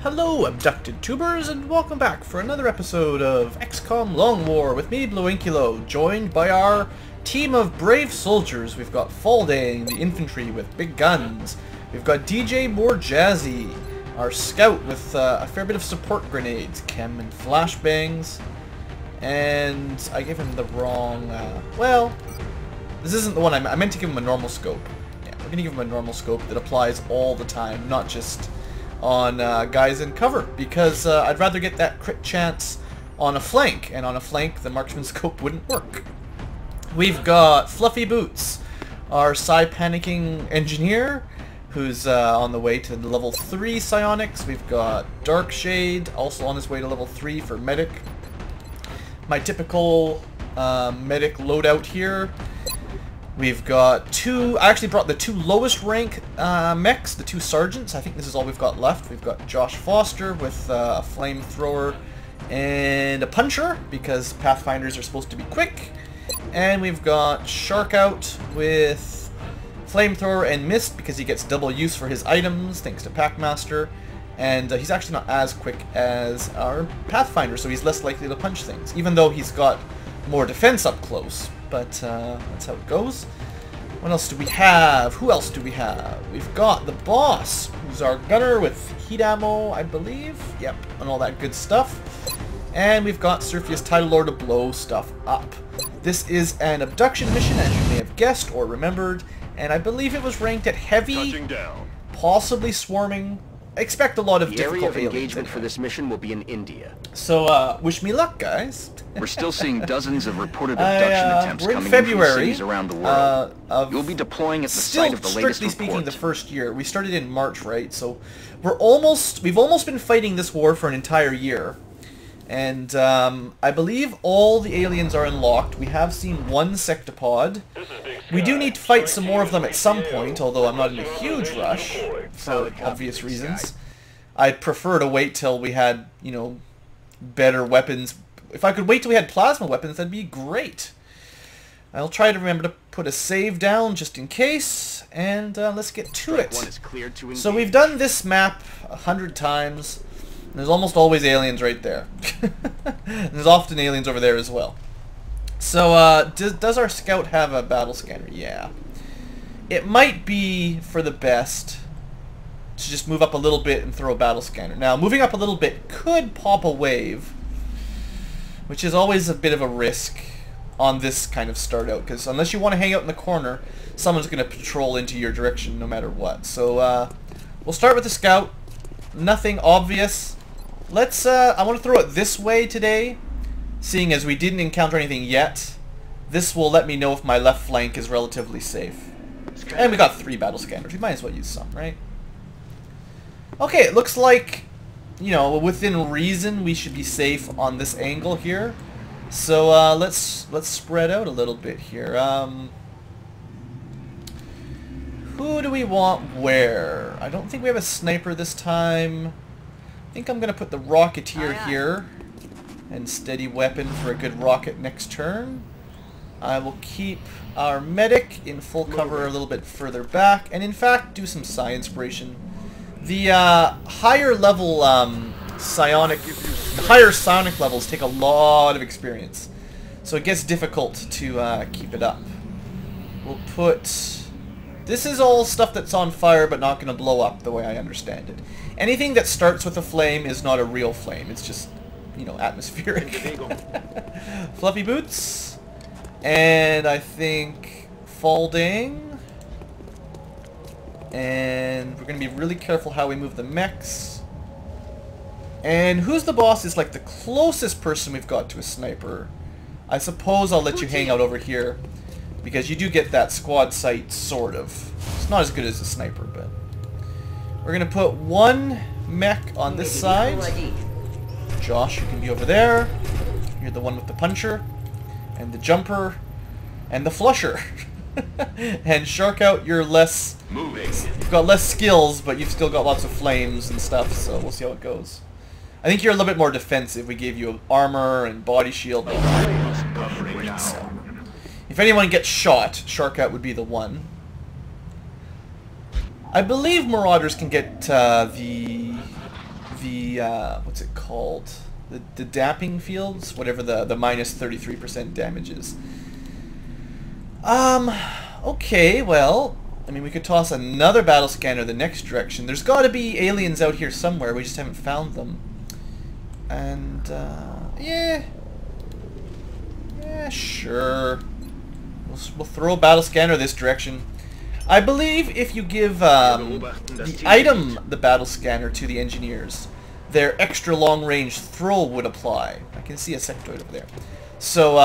Hello, abducted tubers, and welcome back for another episode of XCOM Long War with me, BlueAnkylo, joined by our team of brave soldiers. We've got Faldane, the infantry with big guns. We've got DJ More Jazzy, our scout with a fair bit of support grenades, chem and flashbangs. And I gave him the wrong, well, this isn't the one I meant to give him a normal scope. Yeah, we're going to give him a normal scope that applies all the time, not just on guys in cover, because I'd rather get that crit chance on a flank, and on a flank the marksman scope wouldn't work. We've got Fluffy Boots, our psi-panicking engineer, who's on the way to level 3 psionics. We've got Dark Shade, also on his way to level 3 for medic. My typical medic loadout here. We've got I actually brought the two lowest rank mechs, the two sergeants. I think this is all we've got left. We've got Josh Foster with a flamethrower and a puncher, because Pathfinders are supposed to be quick. And we've got Shark out with flamethrower and mist, because he gets double use for his items, thanks to Packmaster. And he's actually not as quick as our Pathfinder, so he's less likely to punch things, even though he's got more defense up close. But that's how it goes. What else do we have? Who else do we have? We've got the boss, who's our gunner with heat ammo, I believe. Yep, and all that good stuff. And we've got Surfius Tidal Lord to blow stuff up. This is an abduction mission, as you may have guessed or remembered, and I believe it was ranked at heavy, possibly swarming. Expect a lot of difficult aliens. The area of engagement for this mission will be in India. So, wish me luck, guys. We're still seeing dozens of reported abduction attempts we're in coming February, in from cities around the world. You'll be deploying at the site of the latest report. Strictly speaking, the first year. We started in March, right? So we've almost been fighting this war for an entire year. And I believe all the aliens are unlocked. We have seen one sectopod. We do need to fight some more of them at some point, although I'm not in a huge rush, for obvious reasons. I'd prefer to wait till we had, you know, better weapons. If I could wait till we had plasma weapons, that'd be great. I'll try to remember to put a save down just in case, and let's get to it. So we've done this map 100 times. There's almost always aliens right there. There's often aliens over there as well. So, does our scout have a battle scanner? Yeah. It might be for the best to just move up a little bit and throw a battle scanner. Now, moving up a little bit could pop a wave, which is always a bit of a risk on this kind of start out, because unless you want to hang out in the corner, someone's going to patrol into your direction no matter what. So, we'll start with the scout. Nothing obvious. Let's, I want to throw it this way today, seeing as we didn't encounter anything yet. This will let me know if my left flank is relatively safe. And we got 3 battle scanners. We might as well use some, right? Okay, it looks like, you know, within reason, we should be safe on this angle here. So, let's spread out a little bit here. Who do we want where? I don't think we have a sniper this time. I think I'm going to put the Rocketeer here. And steady weapon for a good rocket next turn. I will keep our medic in full cover a little bit further back. And in fact, do some psi inspiration. The higher level higher psionic levels take a lot of experience. So it gets difficult to keep it up. We'll put... This is all stuff that's on fire but not going to blow up the way I understand it. Anything that starts with a flame is not a real flame. It's just, you know, atmospheric. Fluffy Boots. And I think Falding. And we're going to be really careful how we move the mechs. And who's the boss is like the closest person we've got to a sniper. I suppose I'll let you hang out over here, because you do get that squad sight, sort of. It's not as good as a sniper, but... We're going to put one mech on this side. Josh, you can be over there. You're the one with the puncher, and the jumper, and the flusher. And Shark out, you're less... You've got less skills, but you've still got lots of flames and stuff, so we'll see how it goes. I think you're a little bit more defensive. We gave you armor and body shield. So, if anyone gets shot, Shark out would be the one. I believe Marauders can get the the what's it called? The damping fields, whatever the minus 33% damage is. Okay, well, I mean, we could toss another battle scanner the next direction. There's got to be aliens out here somewhere. We just haven't found them. And yeah, sure. We'll throw a battle scanner this direction. I believe if you give the item, the battle scanner, to the engineers, their extra long-range throw would apply. I can see a sectoid over there. So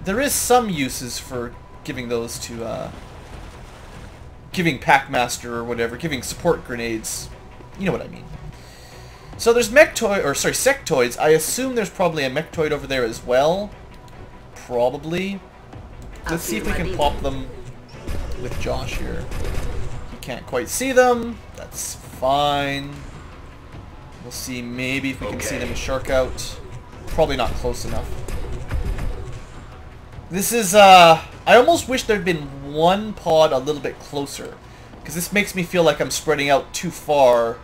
there is some uses for giving those to, giving Packmaster or whatever, giving support grenades. You know what I mean. So there's sectoids. I assume there's probably a mechtoid over there as well. Probably. Let's see if we can pop them with Josh here. He can't quite see them. That's fine. We'll see maybe if we can see them with Shark out. Probably not close enough. This is, I almost wish there'd been one pod a little bit closer. Because this makes me feel like I'm spreading out too far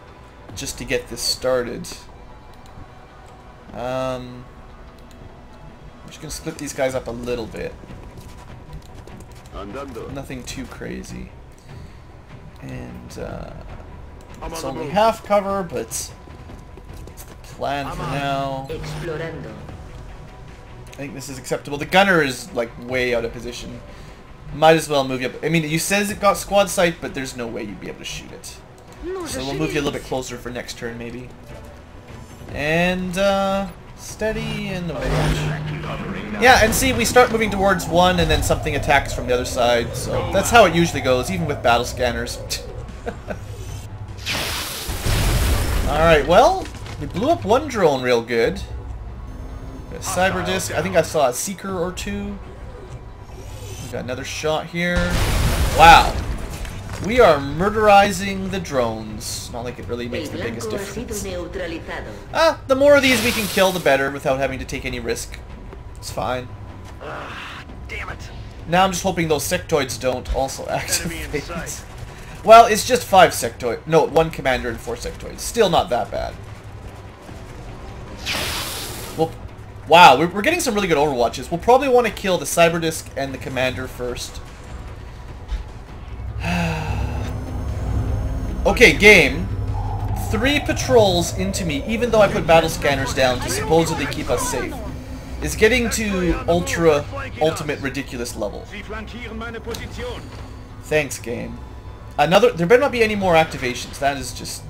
just to get this started. I'm just going to split these guys up a little bit. Nothing too crazy. And it's only half cover, but it's the plan for now. I think this is acceptable. The gunner is like way out of position. Might as well move you up. I mean, you says it got squad sight, but there's no way you'd be able to shoot it. So we'll move you a little bit closer for next turn, maybe. And steady and away. Yeah, and see, we start moving towards one, and then something attacks from the other side. So that's how it usually goes, even with battle scanners. Alright, well, we blew up one drone real good. A cyber disc. I think I saw a seeker or two. We got another shot here. Wow. We are murderizing the drones. Not like it really makes the biggest difference. The more of these we can kill, the better, without having to take any risk. It's fine. Damn it. Now I'm just hoping those sectoids don't also activate. Well, it's just 5 sectoids. No, 1 commander and 4 sectoids. Still not that bad. Well, wow, we're getting some really good overwatches. We'll probably want to kill the cyber disc and the commander first. Okay, game. 3 patrols into me, even though I put battle scanners down to supposedly keep us safe, is getting to ultimate ridiculous level. Thanks, game. There better not be any more activations. That is just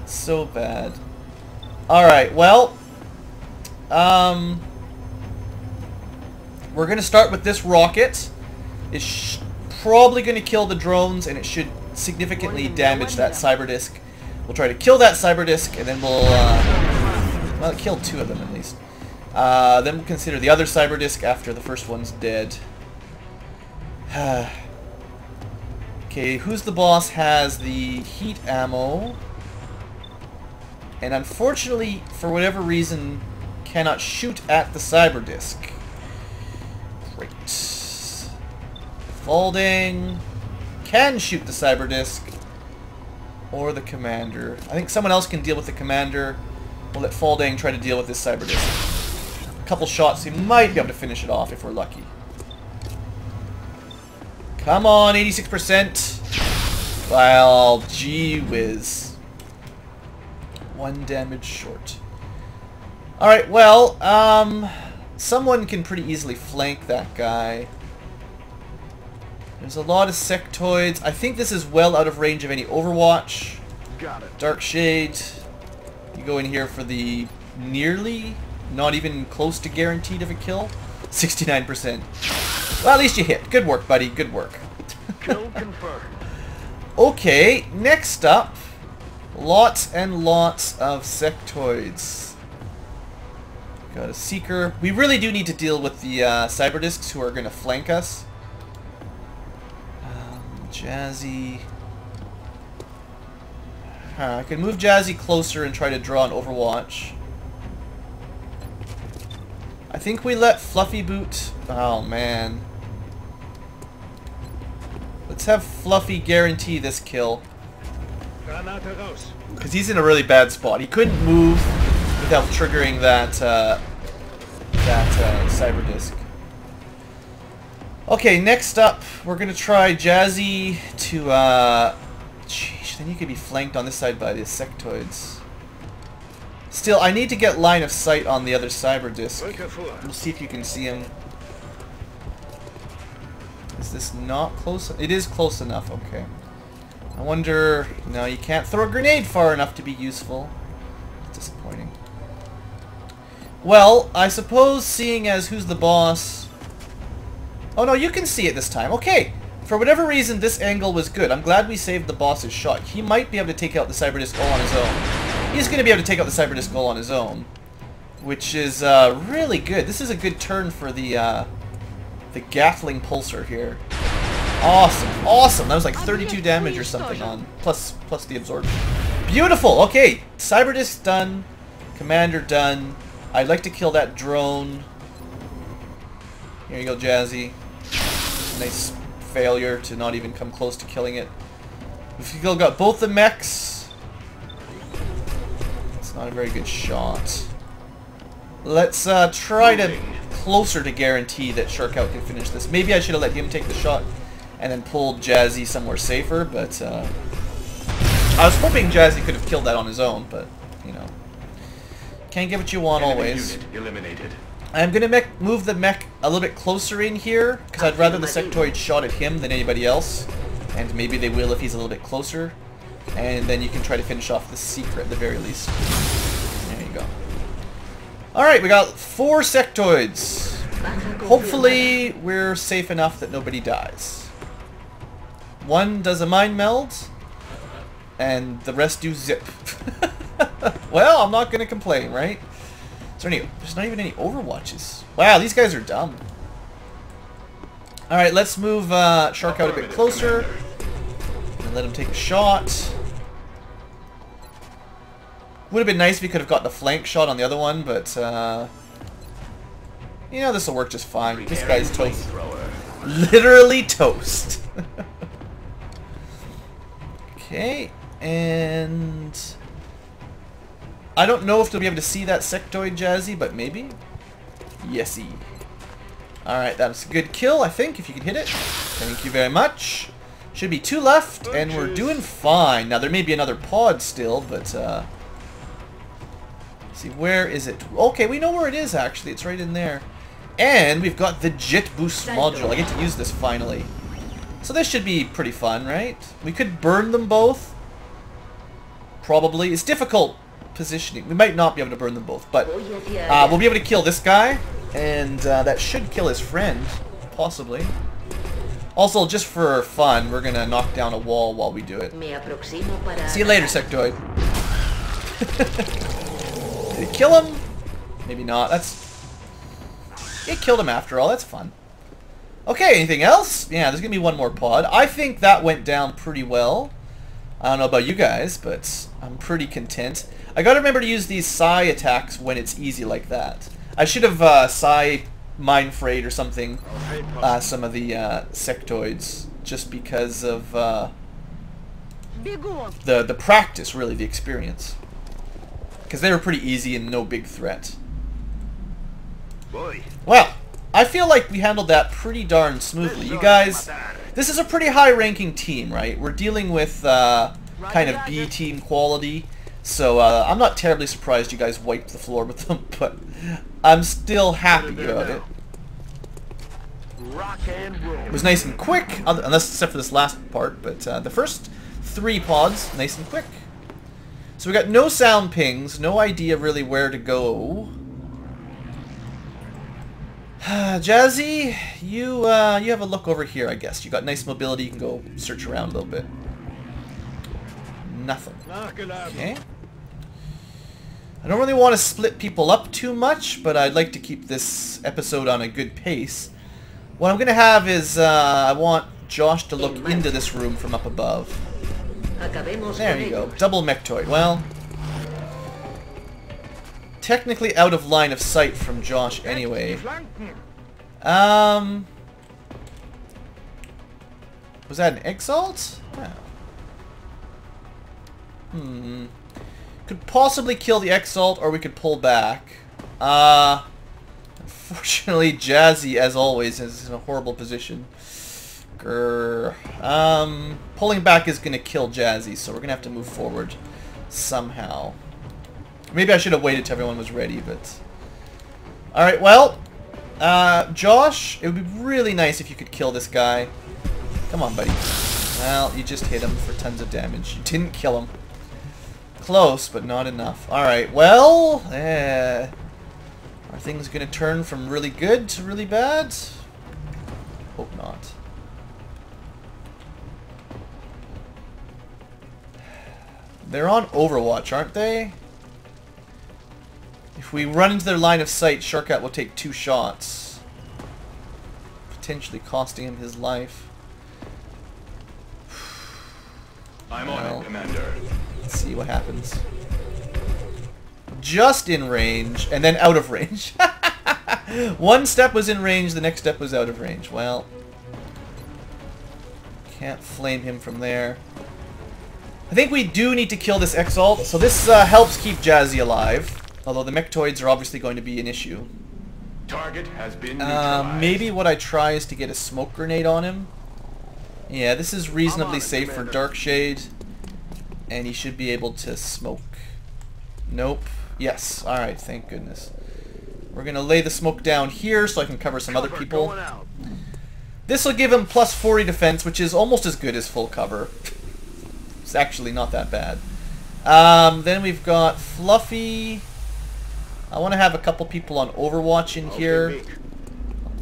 so bad. Alright, well, we're gonna start with this rocket. It's probably gonna kill the drones, and it should significantly damage that cyber disc. We'll try to kill that cyber disc, and then we'll well, it killed 2 of them at least. Then we'll consider the other cyber disc after the first one's dead. Okay, who's the boss has the heat ammo, and unfortunately, for whatever reason, cannot shoot at the cyber disc. Great. Falding can shoot the cyber disc or the commander. I think someone else can deal with the commander. We'll let Falding try to deal with this cyber disc. A couple shots, he might be able to finish it off if we're lucky. Come on, 86%. Well, gee whiz. 1 damage short. Alright, well, someone can pretty easily flank that guy. There's a lot of sectoids. I think this is well out of range of any Overwatch. Got it. Dark Shade. You go in here for the nearly, not even close to guaranteed of a kill. 69%. Well, at least you hit. Good work, buddy. Good work. Kill confirmed. Okay, next up, lots and lots of sectoids. Got a Seeker. We really do need to deal with the cyber discs who are going to flank us. Jazzy. I could move Jazzy closer and try to draw an Overwatch. I think we let Fluffy boot. Oh, man. Let's have Fluffy guarantee this kill. Because he's in a really bad spot. He couldn't move without triggering that cyber disc. Okay, next up, we're gonna try Jazzy to. Sheesh, then you could be flanked on this side by the sectoids. Still, I need to get line of sight on the other cyber disc. We'll see if you can see him. Is this not close? It is close enough. Okay. I wonder... No, you can't throw a grenade far enough to be useful. It's disappointing. Well, I suppose seeing as who's the boss... Oh no, you can see it this time. Okay. For whatever reason, this angle was good. I'm glad we saved the boss's shot. He might be able to take out the cyber disc all on his own. He's going to be able to take out the cyber disc all on his own. Which is really good. This is a good turn for the Gatling pulsar here. Awesome, awesome. That was like 32 damage or something on, plus the absorption. Beautiful. Okay, cyber disc done, commander done. I'd like to kill that drone. Here you go, Jazzy. Nice failure to not even come close to killing it. We've still got both the mechs. It's not a very good shot. Let's try to closer to guarantee that Sharkout can finish this. Maybe I should have let him take the shot and then pulled Jazzy somewhere safer, but I was hoping Jazzy could have killed that on his own, but, you know. Can't get what you want always. Eliminated. I'm going to move the mech a little bit closer in here, because I'd rather the sectoid shot at him than anybody else. And maybe they will if he's a little bit closer. And then you can try to finish off the secret at the very least. There you go. Alright, we got 4 sectoids. Hopefully we're safe enough that nobody dies. One does a mind meld, and the rest do zip. Well, I'm not going to complain, right? There's not even any overwatches. Wow, these guys are dumb. Alright, let's move Sharkout a bit closer. And let him take a shot. Would have been nice if we could have got the flank shot on the other one, but you know, this will work just fine. This guy's toast. Literally toast. Okay, and I don't know if they'll be able to see that sectoid, Jazzy, but maybe. Yesy. Alright, that's a good kill, I think, if you can hit it. Thank you very much. Should be 2 left, and we're doing fine. Now, there may be another pod still, but see, where is it? Okay, we know where it is, actually. It's right in there. And we've got the Jet Boost module. I get to use this finally. So this should be pretty fun, right? We could burn them both. Probably. It's difficult positioning. We might not be able to burn them both, but we'll be able to kill this guy, and that should kill his friend, possibly. Also, just for fun, we're gonna knock down a wall while we do it. See you later, sectoid. Did it kill him? Maybe not. It killed him after all. That's fun. Okay, anything else? Yeah, there's gonna be one more pod. I think that went down pretty well. I don't know about you guys, but I'm pretty content. I gotta remember to use these psi attacks when it's easy like that. I should have psi mind frayed or something some of the sectoids, just because of the practice, really, the experience. Because they were pretty easy and no big threat. Well, I feel like we handled that pretty darn smoothly. You guys, this is a pretty high-ranking team, right? We're dealing with kind of B-team quality, so I'm not terribly surprised you guys wiped the floor with them, but I'm still happy about it. It was nice and quick, unless except for this last part, but the first 3 pods, nice and quick. So we got no sound pings, no idea really where to go. Jazzy, you have a look over here, I guess. You got nice mobility, you can go search around a little bit. Nothing. Okay. I don't really want to split people up too much, but I'd like to keep this episode on a good pace. What I'm going to have is, I want Josh to look into this room from up above. There you go. Double mechtoid. Well, technically out of line of sight from Josh anyway. Was that an exalt? Yeah. Could possibly kill the Exalt, or we could pull back. Unfortunately, Jazzy, as always, is in a horrible position. Grr. Pulling back is going to kill Jazzy, so we're going to have to move forward somehow. Maybe I should have waited till everyone was ready, but... Alright, well... Josh, it would be really nice if you could kill this guy. Come on, buddy. Well, you just hit him for tons of damage. You didn't kill him. Close, but not enough. Alright, well... Are things going to turn from really good to really bad? Hope not. They're on Overwatch, aren't they? If we run into their line of sight, Sharkat will take 2 shots. Potentially costing him his life. I'm on it, Commander. Let's see what happens. Just in range, and then out of range. One step was in range, the next step was out of range. Well, can't flame him from there. I think we do need to kill this Exalt, so this helps keep Jazzy alive. Although the Mechtoids are obviously going to be an issue. Target has been neutralized. Maybe what I try is to get a smoke grenade on him. Yeah, this is reasonably safe for Darkshade. And he should be able to smoke. Nope. Yes. Alright, thank goodness. We're going to lay the smoke down here so I can cover some other people. This will give him plus 40 defense, which is almost as good as full cover. It's actually not that bad. Then we've got Fluffy. I want to have a couple people on Overwatch in here.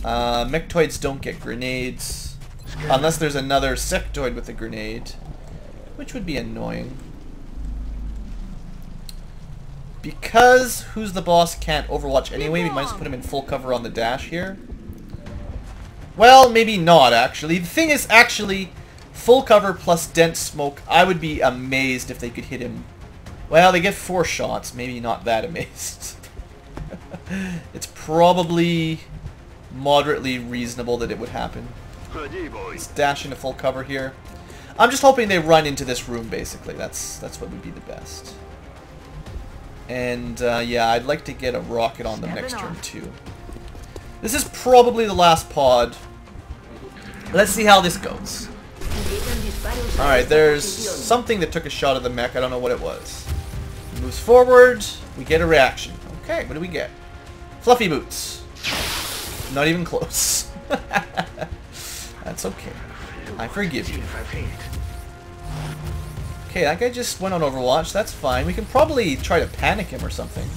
Mechtoids don't get grenades. Unless there's another Sectoid with a grenade. Which would be annoying. Because Who's the Boss can't Overwatch anyway, we might as well put him in full cover on the dash here. Well, maybe not, actually. The thing is, actually, full cover plus dense smoke, I would be amazed if they could hit him. Well, they get 4 shots. Maybe not that amazed. It's probably moderately reasonable that it would happen. Let's dash into full cover here. I'm just hoping they run into this room, basically. That's what would be the best. And, yeah, I'd like to get a rocket on them next turn, too. This is probably the last pod. Let's see how this goes. Alright, there's something that took a shot at the mech. I don't know what it was. It moves forward. We get a reaction. Okay, what do we get? Fluffy boots. Not even close. That's okay. I forgive you. Okay, that guy just went on Overwatch. That's fine. We can probably try to panic him or something.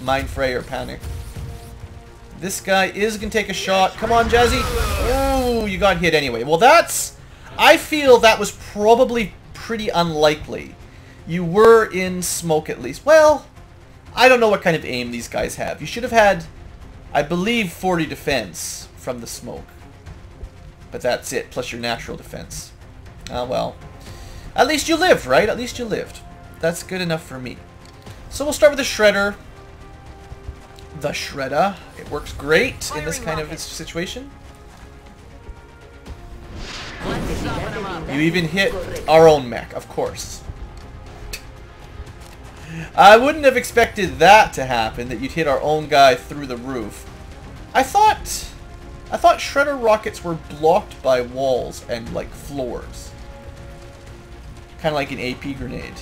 Mind Fray or panic. This guy is going to take a shot. Come on, Jazzy. Oh, you got hit anyway. Well, that's... I feel that was probably pretty unlikely. You were in smoke at least. Well, I don't know what kind of aim these guys have. You should have had, I believe, 40 defense from the smoke. But that's it, plus your natural defense. Ah, well. At least you lived, right? At least you lived. That's good enough for me. So we'll start with the Shredder. The Shredder. It works great in this kind of situation. You even hit our own mech, of course. I wouldn't have expected that to happen, that you'd hit our own guy through the roof. I thought Shredder rockets were blocked by walls and, like, floors. Kind of like an AP grenade.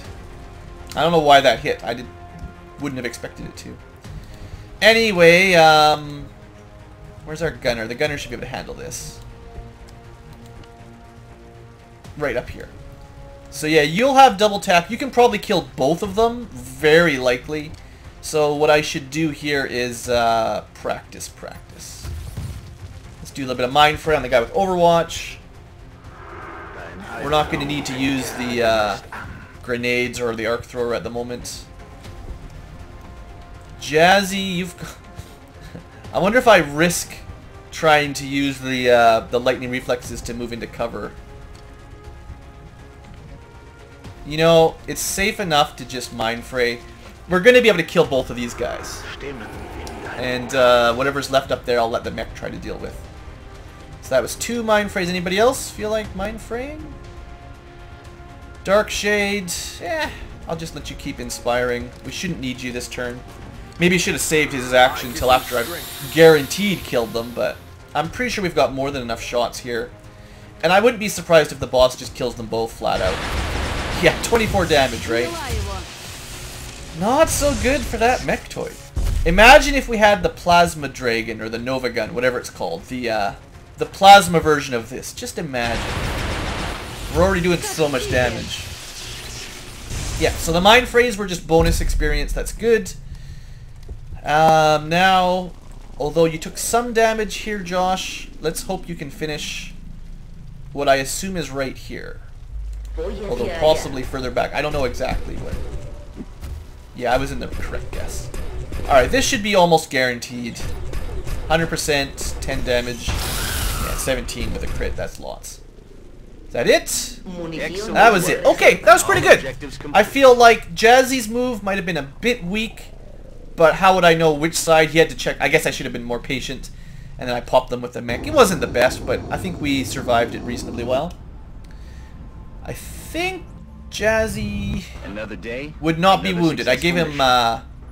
I don't know why that hit. Wouldn't have expected it to. Anyway, where's our gunner? The gunner should be able to handle this. Right up here. So yeah, you'll have double tap. You can probably kill both of them, very likely. So what I should do here is practice. Let's do a little bit of Mind Fray on the guy with Overwatch. We're not going to need to use the grenades or the arc thrower at the moment. Jazzy, you've got... I wonder if I risk trying to use the lightning reflexes to move into cover. You know, it's safe enough to just Mind Fray. We're going to be able to kill both of these guys. And whatever's left up there, I'll let the mech try to deal with. So that was 2 Mind Frays. Anybody else feel like Mind Fraying? Dark Shade. I'll just let you keep inspiring. We shouldn't need you this turn. Maybe he should have saved his action until after I've guaranteed killed them, but I'm pretty sure we've got more than enough shots here. And I wouldn't be surprised if the boss just kills them both flat out. Yeah, 24 damage, right? Not so good for that Mechtoid. Imagine if we had the Plasma Dragon, or the Nova Gun, whatever it's called. The plasma version of this. Just imagine. We're already doing so much damage. Yeah, so the Mind Phrase were just bonus experience. That's good. Now, although you took some damage here, Josh, let's hope you can finish what I assume is right here. Although possibly further back. I don't know exactly where. Yeah, I was in the correct guess. Alright, this should be almost guaranteed. 100%, 10 damage. Yeah, 17 with a crit. That's lots. Is that it? That was it. Okay, that was pretty good. I feel like Jazzy's move might have been a bit weak, but how would I know which side? He had to check. I guess I should have been more patient, and then I popped them with the mech. It wasn't the best, but I think we survived it reasonably well. I think Jazzy would not be wounded. I gave him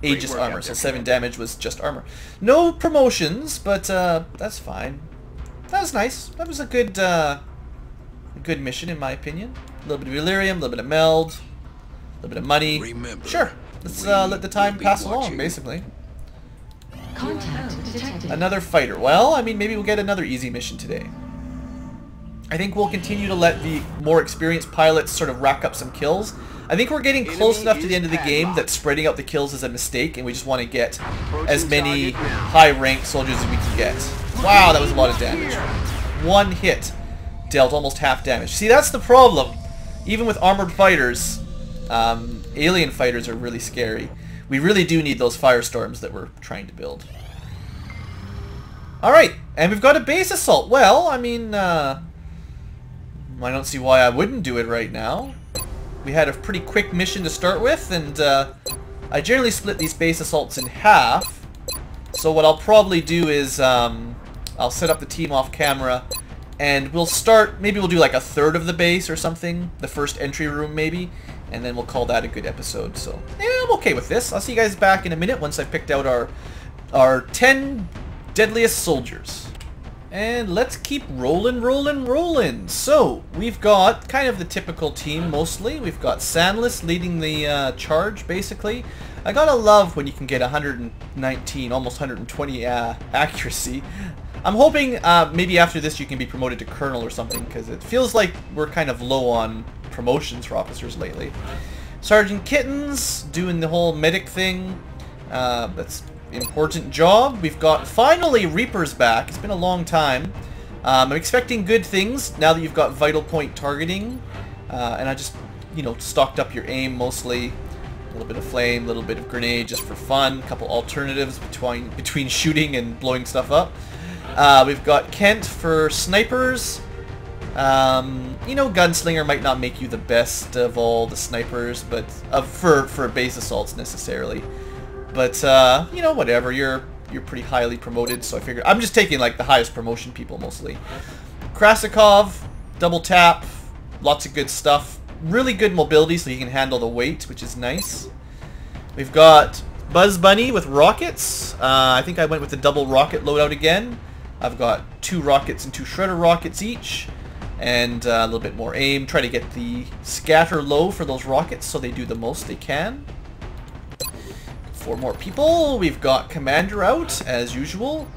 Aegis armor, so 7 damage was just armor. No promotions, but that's fine. That was nice. That was a good mission, in my opinion. A little bit of Delirium, a little bit of Meld, a little bit of money. Sure, let's let the time pass along, basically. Contact detected. Another fighter. Well, I mean, maybe we'll get another easy mission today. I think we'll continue to let the more experienced pilots sort of rack up some kills. I think we're getting close enough to the end of the game that spreading out the kills is a mistake, and we just want to get as many high-ranked soldiers as we can get. Wow, that was a lot of damage. One hit dealt almost half damage. See, that's the problem. Even with armored fighters, alien fighters are really scary. We really do need those firestorms that we're trying to build. Alright, and we've got a base assault. Well, I mean, I don't see why I wouldn't do it right now. We had a pretty quick mission to start with, and I generally split these base assaults in half. So what I'll probably do is I'll set up the team off camera, and we'll start, maybe we'll do like a third of the base or something, the first entry room maybe, and then we'll call that a good episode. So yeah, I'm okay with this. I'll see you guys back in a minute once I picked out our 10 deadliest soldiers. And let's keep rolling. So, we've got kind of the typical team mostly. We've got Sandless leading the charge, basically. I gotta love when you can get 119, almost 120 accuracy. I'm hoping maybe after this you can be promoted to Colonel or something, because it feels like we're kind of low on promotions for officers lately. Sergeant Kittens doing the whole medic thing. That's important job. We've got finally Reapers back. It's been a long time. I'm expecting good things now that you've got vital point targeting, and I just, you know, stocked up your aim mostly. A little bit of flame, a little bit of grenade just for fun. A couple alternatives between shooting and blowing stuff up. We've got Kent for snipers. You know, Gunslinger might not make you the best of all the snipers, but for base assaults necessarily. But you know, whatever. You're pretty highly promoted, so I figured I'm just taking like the highest promotion people mostly. Krasikov, double tap, lots of good stuff. Really good mobility, so you can handle the weight, which is nice. We've got Buzz Bunny with rockets. I think I went with the double rocket loadout again. I've got 2 rockets and 2 shredder rockets each, and a little bit more aim. Try to get the scatter low for those rockets so they do the most they can. 4 more people. We've got Commander out, as usual.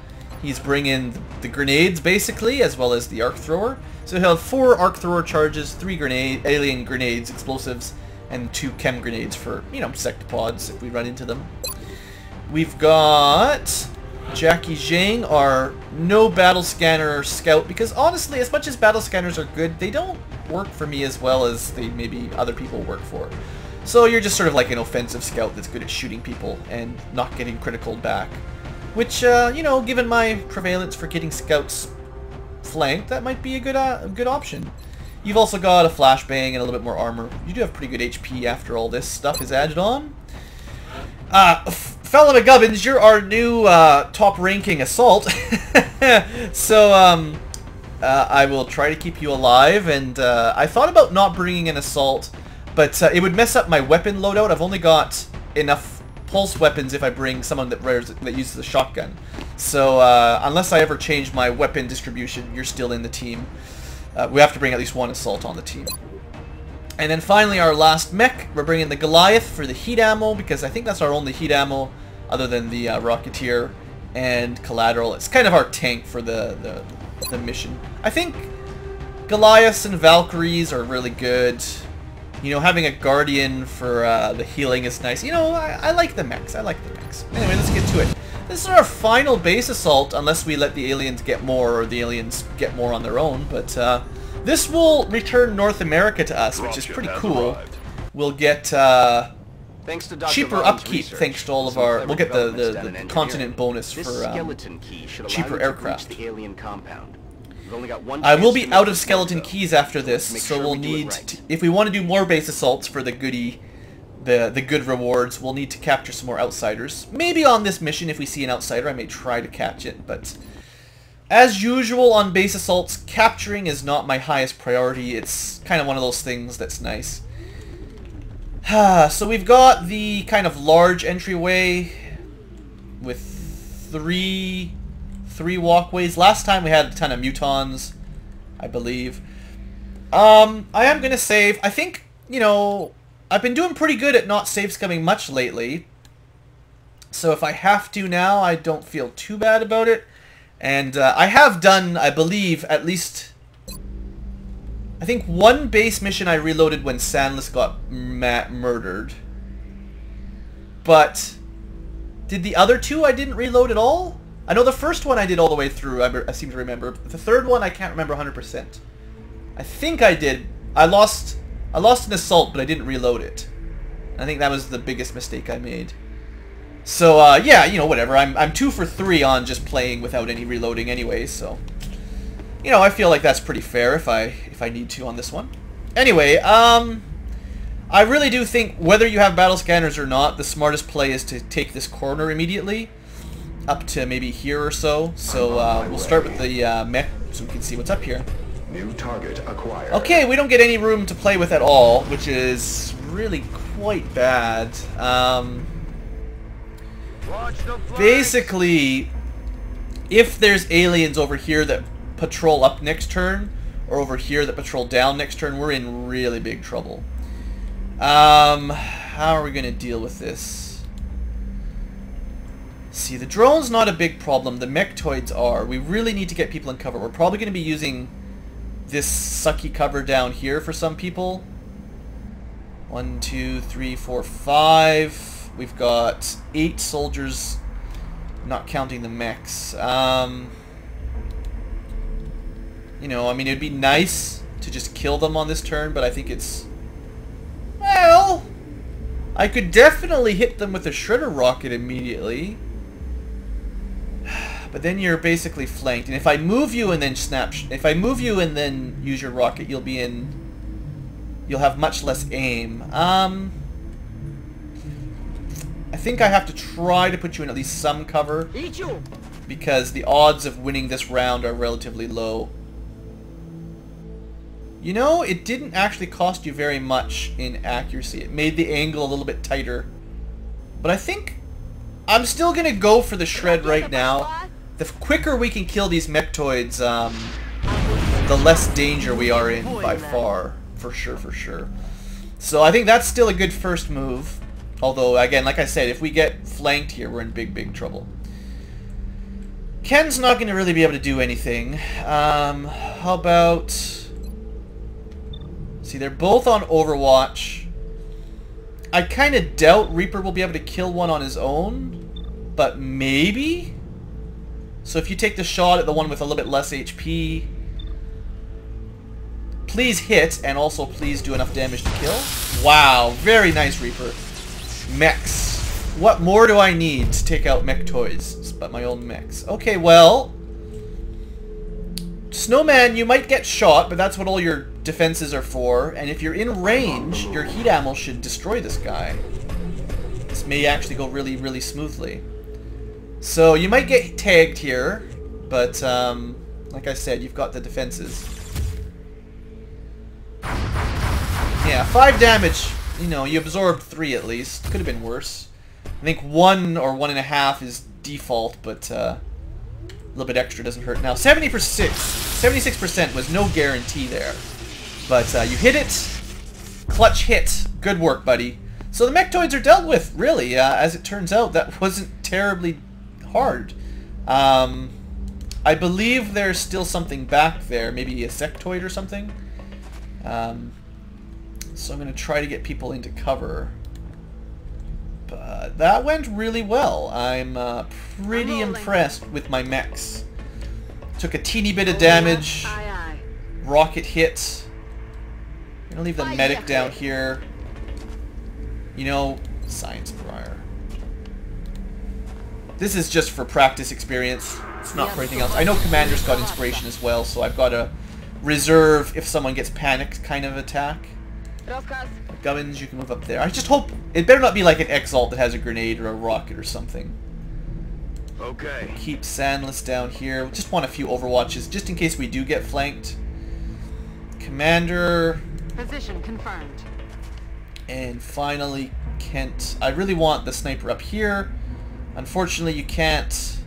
He's bringing the grenades, basically, as well as the arc thrower. So he'll have 4 arc thrower charges, 3 alien grenades, explosives, and 2 chem grenades for, you know, sectopods if we run into them. We've got Jackie Zhang, our no battle scanner scout, because honestly, as much as battle scanners are good, they don't work for me as well as they maybe other people work for. So you're just sort of like an offensive scout that's good at shooting people and not getting critical back. Which, you know, given my prevalence for getting scouts flanked, that might be a good option. You've also got a flashbang and a little bit more armor. You do have pretty good HP after all this stuff is added on. Fella McGubbins, you're our new top-ranking assault. So, I will try to keep you alive, and I thought about not bringing an assault But it would mess up my weapon loadout. I've only got enough pulse weapons if I bring someone that uses a shotgun. So unless I ever change my weapon distribution, you're still in the team. We have to bring at least one assault on the team. And then finally our last mech, we're bringing the Goliath for the heat ammo, because I think that's our only heat ammo other than the Rocketeer and Collateral. It's kind of our tank for the mission. I think Goliaths and Valkyries are really good. You know, having a Guardian for the healing is nice. You know, I like the mechs. I like the mechs. Anyway, let's get to it. This is our final base assault, unless we let the aliens get more, or the aliens get more on their own. But this will return North America to us, which is pretty cool. We'll get Thanks to Dr. cheaper Vaughn's upkeep research, thanks to all of some our... clever We'll get developments done the in continent engineering. bonus This for skeleton key should allow cheaper you to aircraft. breach the alien compound. We've only got one I will chance be to make out of this skeleton work, though. keys after this, Make so sure we'll we do it need... right. if we want to do more base assaults for the goodie... The good rewards, we'll need to capture some more outsiders. Maybe on this mission, if we see an outsider, I may try to catch it, but... as usual on base assaults, capturing is not my highest priority. It's kind of one of those things that's nice. So we've got the kind of large entryway with three walkways. Last time we had a ton of mutons, I believe. I am going to save. I think, you know, I've been doing pretty good at not save scumming much lately. So if I have to now, I don't feel too bad about it. And I have done, I believe, at least... I think one base mission I reloaded when Sandless got murdered. But did the other two I didn't reload at all? I know the first one I did all the way through, I seem to remember. The third one I can't remember 100%. I think I did. I lost an assault, but I didn't reload it. I think that was the biggest mistake I made. So, yeah, you know, whatever. I'm 2 for 3 on just playing without any reloading anyway, so... you know, I feel like that's pretty fair if I need to on this one. Anyway, I really do think whether you have battle scanners or not, the smartest play is to take this corner immediately. Up to maybe here or so. So, we'll start with the mech so we can see what's up here. New target acquired. Okay, we don't get any room to play with at all, which is really quite bad. Basically, if there's aliens over here that patrol up next turn, or over here that patrol down next turn, we're in really big trouble. How are we going to deal with this? See, the drone's not a big problem. The mechtoids are. We really need to get people in cover. We're probably going to be using this sucky cover down here for some people. 1, 2, 3, 4, 5. We've got 8 soldiers, not counting the mechs. You know, I mean, it'd be nice to just kill them on this turn, but I think it's... well, I could definitely hit them with a shredder rocket immediately. But then you're basically flanked. And if I move you and then if I move you and then use your rocket, you'll be in... you'll have much less aim. I think I have to try to put you in at least some cover, because the odds of winning this round are relatively low. You know, it didn't actually cost you very much in accuracy. It made the angle a little bit tighter. But I think I'm still going to go for the shred right now. The quicker we can kill these mechtoids, the less danger we are in by far. For sure, for sure. So I think that's still a good first move. Although, again, like I said, if we get flanked here, we're in big, big trouble. Ken's not going to really be able to do anything. How about... see, they're both on Overwatch. I kind of doubt Reaper will be able to kill one on his own. But maybe? So if you take the shot at the one with a little bit less HP... please hit, and also please do enough damage to kill. Wow, very nice, Reaper. Mechs. What more do I need to take out mech toys but my own mechs? Okay, well... Snowman, you might get shot, but that's what all your defenses are for. And if you're in range, your heat ammo should destroy this guy. This may actually go really, really smoothly. So you might get tagged here, but like I said, you've got the defenses. Yeah, Yeah, 5 damage. You know, you absorbed 3 at least. Could have been worse. I think 1 or 1.5 is default, but a little bit extra doesn't hurt. Now, 76% was no guarantee there. But you hit it. Clutch hit. Good work, buddy. So the mechtoids are dealt with, really. As it turns out, that wasn't terribly hard. I believe there's still something back there. Maybe a sectoid or something. So I'm going to try to get people into cover. But that went really well. I'm pretty impressed with my mechs. Took a teeny bit of damage. Rocket hit. I'm going to leave the medic down here. You know, science prior. This is just for practice experience. It's not for anything else. I know Commander's got inspiration as well, so I've got a reserve if someone gets panicked kind of attack. Gubbins, you can move up there. I just hope it better not be like an Exalt that has a grenade or a rocket or something. Okay. Keep Sandless down here. Just want a few overwatches just in case we do get flanked. Commander. Position confirmed. And finally, Kent. I really want the sniper up here. Unfortunately, you can't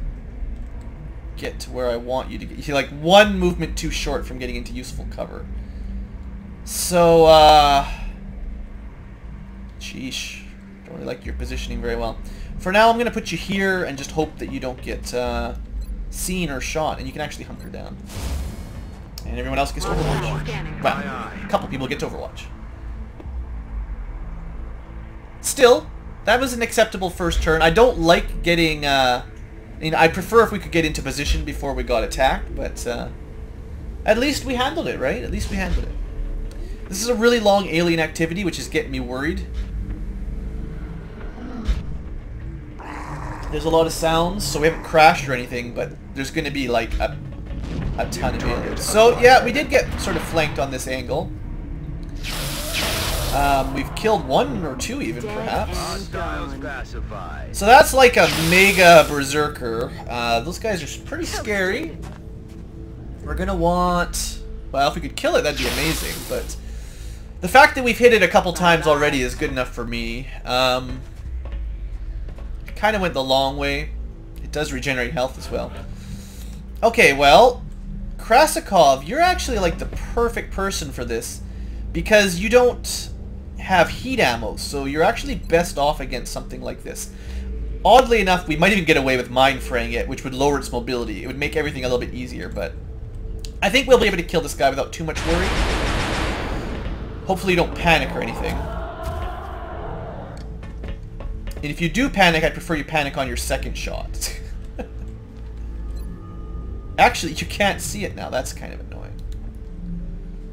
get to where I want you to get. You're like one movement too short from getting into useful cover. So, sheesh. Don't really like your positioning very well. For now, I'm going to put you here and just hope that you don't get seen or shot, and you can actually hunker down. And everyone else gets to Overwatch. Well, a couple people get to Overwatch. Still, that was an acceptable first turn. I don't like getting... I mean, I'd prefer if we could get into position before we got attacked, but at least we handled it, right? At least we handled it. This is a really long alien activity, which is getting me worried. There's a lot of sounds, so we haven't crashed or anything, but there's going to be like a ton of aliens. So yeah, we did get sort of flanked on this angle. We've killed 1 or 2 even, perhaps. So that's like a mega berserker. Those guys are pretty scary. We're going to want... Well, if we could kill it, that'd be amazing, but... The fact that we've hit it a couple times already is good enough for me. It kind of went the long way. It does regenerate health as well. Okay, well, Krasikov, you're actually like the perfect person for this because you don't have heat ammo, so you're actually best off against something like this. Oddly enough, we might even get away with mind fraying it, which would lower its mobility. It would make everything a little bit easier, but I think we'll be able to kill this guy without too much worry. Hopefully you don't panic or anything. And if you do panic, I'd prefer you panic on your second shot. Actually, you can't see it now. That's kind of annoying.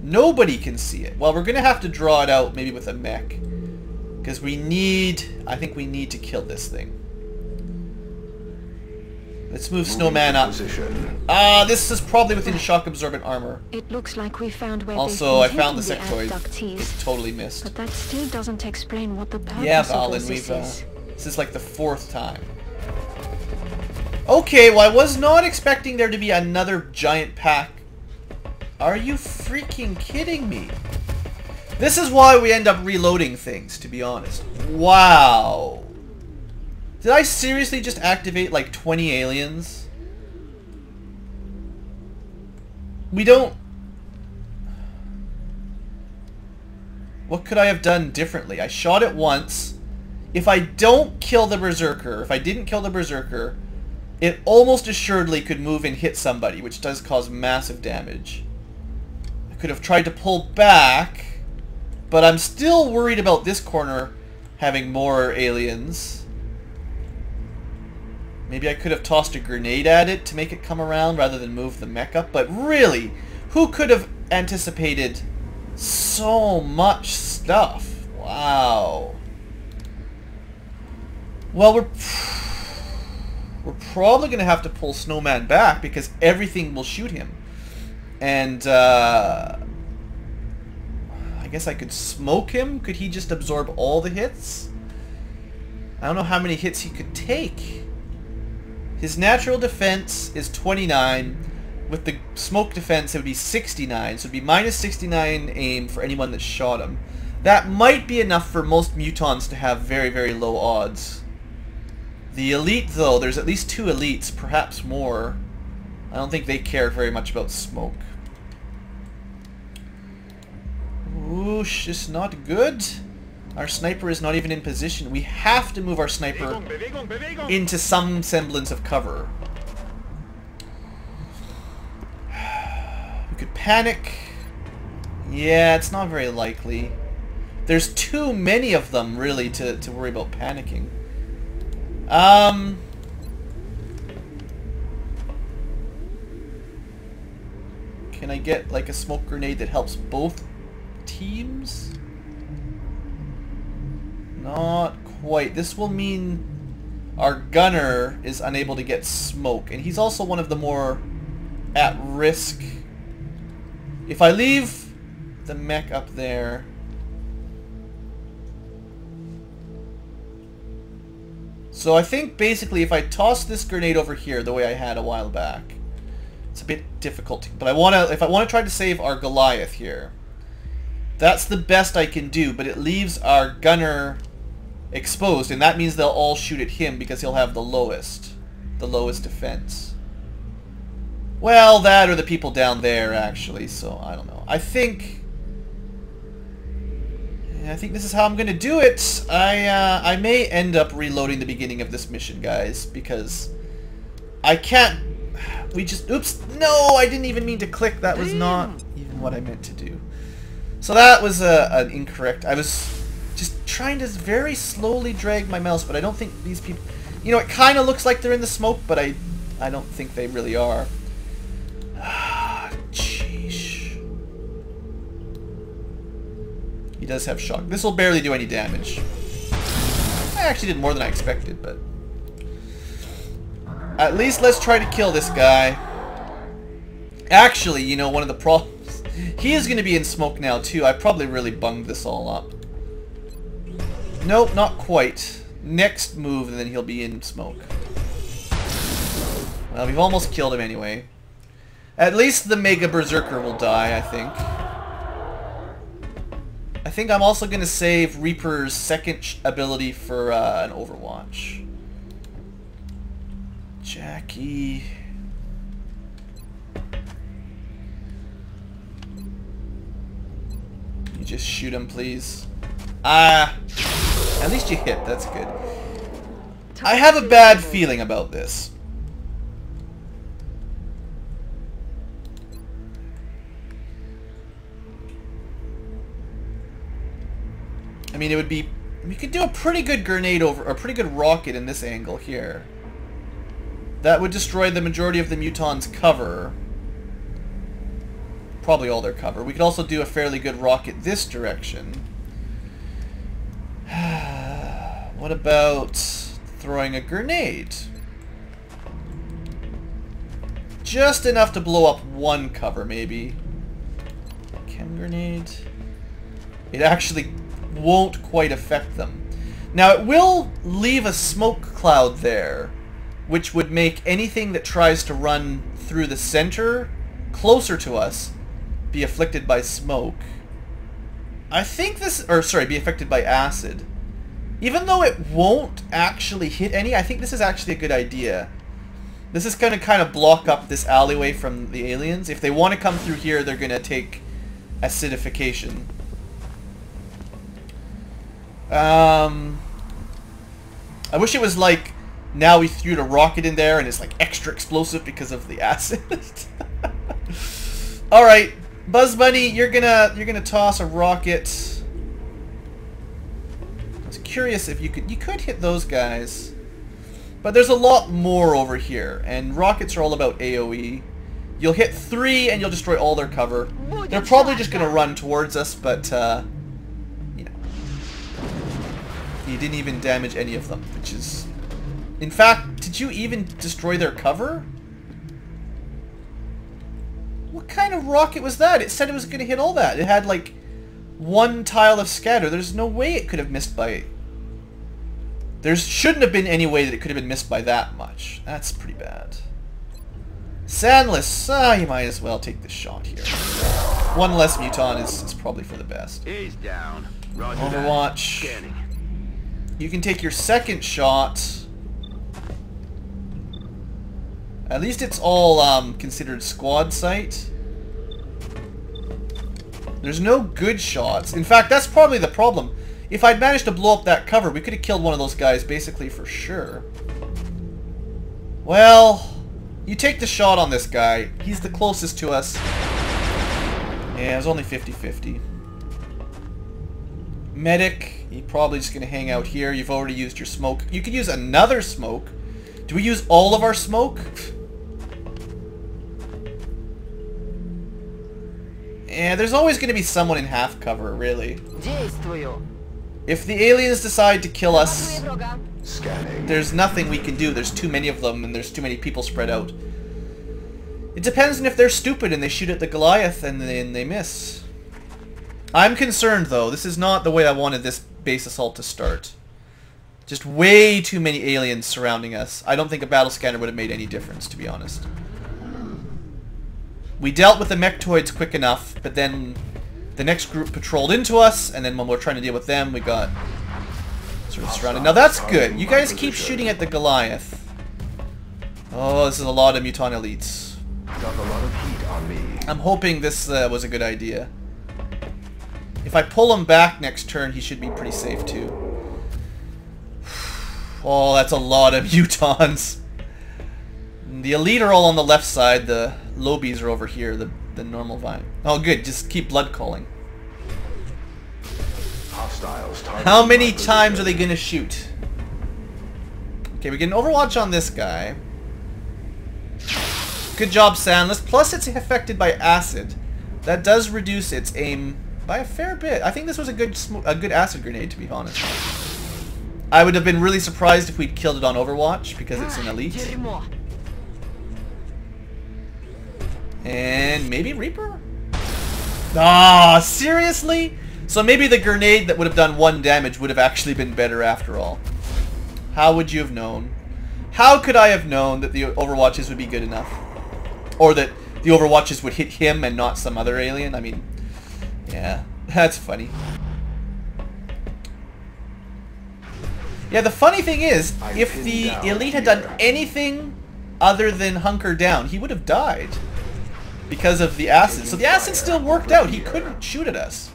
Nobody can see it. Well, we're going to have to draw it out maybe with a mech. Because we need... I think we need to kill this thing. Let's move Snowman up. This is probably within shock absorbent armor. It looks like we found where also, I found the sectoid. Totally missed. But that still doesn't explain what the purpose yeah, of Valen, this is. This is like the 4th time. Okay, well, I was not expecting there to be another giant pack. Are you freaking kidding me? This is why we end up reloading things, to be honest. Wow. Did I seriously just activate like 20 aliens? We don't... What could I have done differently? I shot it once. If I don't kill the Berserker, if I didn't kill the Berserker, it almost assuredly could move and hit somebody, which does cause massive damage. I could have tried to pull back, but I'm still worried about this corner having more aliens. Maybe I could have tossed a grenade at it to make it come around rather than move the mech up. But really, who could have anticipated so much stuff? Wow. Well, we're probably going to have to pull Snowman back because everything will shoot him. And I guess I could smoke him. Could he just absorb all the hits? I don't know how many hits he could take. His natural defense is 29. With the smoke defense, it would be 69. So it would be minus 69 aim for anyone that shot him. That might be enough for most mutons to have very, very low odds. The elite, though, there's at least 2 elites, perhaps more. I don't think they care very much about smoke. Whoosh, it's not good. Our sniper is not even in position. We have to move our sniper into some semblance of cover. We could panic. Yeah, it's not very likely. There's too many of them, really, to worry about panicking. Can I get, like, a smoke grenade that helps both teams? Not quite. This will mean our gunner is unable to get smoke, and he's also one of the more at risk. If I leave the mech up there, so I think basically if I toss this grenade over here the way I had a while back, it's a bit difficult, but if I want to try to save our Goliath here, that's the best I can do, but it leaves our gunner exposed, and that means they'll all shoot at him because he'll have the lowest defense. Well, that or the people down there, actually, so I don't know. I think this is how I'm gonna do it. I may end up reloading the beginning of this mission, guys, because I can't. Oops, no, I didn't even mean to click. That was not even what I meant to do. So that was an incorrect. I was just trying to very slowly drag my mouse, but I don't think these people... You know, it kind of looks like they're in the smoke, but I don't think they really are. Jeez. He does have shock. This will barely do any damage. I actually did more than I expected, but... At least let's try to kill this guy. Actually, you know, one of the problems... He is going to be in smoke now, too. I probably really bunged this all up. Nope, not quite. Next move, and then he'll be in smoke. Well, we've almost killed him anyway. At least the Mega Berserker will die, I think. I think I'm also going to save Reaper's second ability for an Overwatch. Jackie... You just shoot him, please. At least you hit. That's good. I have a bad feeling about this. I mean, it would be... We could do a pretty good grenade over... Or a pretty good rocket in this angle here. That would destroy the majority of the Muton's cover. Probably all their cover. We could also do a fairly good rocket this direction. What about throwing a grenade? Just enough to blow up one cover, maybe. Chem grenade. It actually won't quite affect them. Now, it will leave a smoke cloud there, which would make anything that tries to run through the center closer to us be afflicted by smoke. I think this... Or, sorry, be affected by acid. Even though it won't actually hit any, I think this is actually a good idea. This is going to kind of block up this alleyway from the aliens. If they want to come through here, they're going to take acidification. I wish it was like, now we threw the rocket in there and it's like extra explosive because of the acid. Alright, Buzz Bunny, you're gonna toss a rocket. I was curious if you could hit those guys. But there's a lot more over here, and rockets are all about AoE. You'll hit 3 and you'll destroy all their cover. They're probably just gonna run towards us, but you know. You didn't even damage any of them, which is... In fact, did you even destroy their cover? What kind of rocket was that? It said it was going to hit all that. It had like one tile of scatter. There's no way it could have missed by... There shouldn't have been any way that it could have been missed by that much. That's pretty bad. Sandless. You might as well take this shot here. One less Muton is probably for the best. He's down. Roger Overwatch. that. Scanning. You can take your second shot. At least it's all considered squad sight. There's no good shots. In fact, that's probably the problem. If I'd managed to blow up that cover, we could have killed one of those guys basically for sure. Well, you take the shot on this guy. He's the closest to us. Yeah, it was only 50-50. Medic, you're probably just going to hang out here. You've already used your smoke. You could use another smoke. Do we use all of our smoke? Yeah, there's always going to be someone in half cover, really. If the aliens decide to kill us, there's nothing we can do. There's too many of them, and there's too many people spread out. It depends on if they're stupid and they shoot at the Goliath and then they miss. I'm concerned, though. This is not the way I wanted this base assault to start. Just way too many aliens surrounding us. I don't think a battle scanner would have made any difference, to be honest. We dealt with the mechtoids quick enough, but then the next group patrolled into us, and then when we're trying to deal with them, we got sort of surrounded. Now that's good. You guys keep shooting at the Goliath. Oh, this is a lot of Mutant elites. Got a lot of heat on me. I'm hoping this was a good idea. If I pull him back next turn, he should be pretty safe too. Oh, that's a lot of mutons. The elite are all on the left side. The lobies are over here. The normal vine. Oh, good. Just keep blood calling. How many times are they gonna shoot? Okay, we get an overwatch on this guy. Good job, Sandless. Plus, it's affected by acid. That does reduce its aim by a fair bit. I think this was a good acid grenade, to be honest. I would have been really surprised if we'd killed it on Overwatch because it's an elite. And maybe Reaper? Ah, seriously? So maybe the grenade that would have done 1 damage would have actually been better after all. How would you have known? How could I have known that the Overwatches would be good enough? Or that the Overwatches would hit him and not some other alien? I mean, yeah, that's funny. Yeah, the funny thing is, if the elite had done anything other than hunker down, he would have died. Because of the acid. So the acid still worked out. He couldn't shoot at us.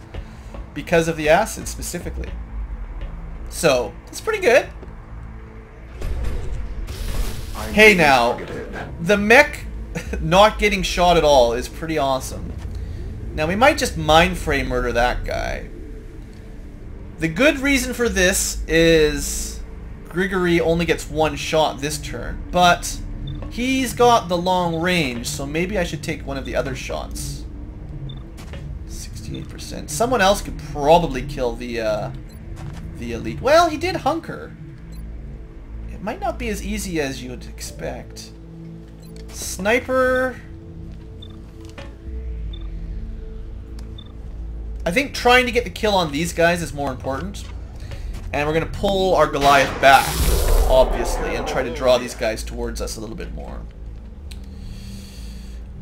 Because of the acid, specifically. So, it's pretty good. Hey now, the mech not getting shot at all is pretty awesome. Now we might just mindfray murder that guy. The good reason for this is Grigory only gets 1 shot this turn, but he's got the long range, so maybe I should take one of the other shots. 68%. Someone else could probably kill the elite. Well, he did hunker. It might not be as easy as you would expect. Sniper. I think trying to get the kill on these guys is more important. And we're going to pull our Goliath back, obviously, and try to draw these guys towards us a little bit more.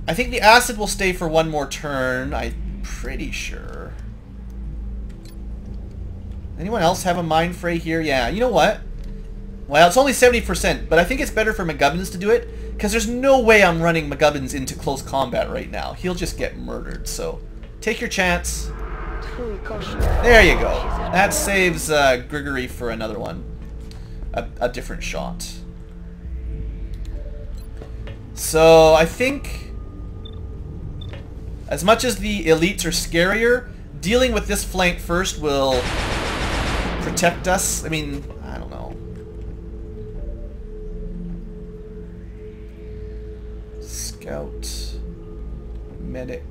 I think the acid will stay for 1 more turn, I'm pretty sure. Anyone else have a mind fray here? Yeah, you know what? Well, it's only 70%, but I think it's better for McGubbins to do it, because there's no way I'm running McGubbins into close combat right now. He'll just get murdered, so take your chance. There you go. That saves Grigory for another one. A different shot. So, I think as much as the elites are scarier, dealing with this flank first will protect us. I mean, I don't know. Scout. Medic.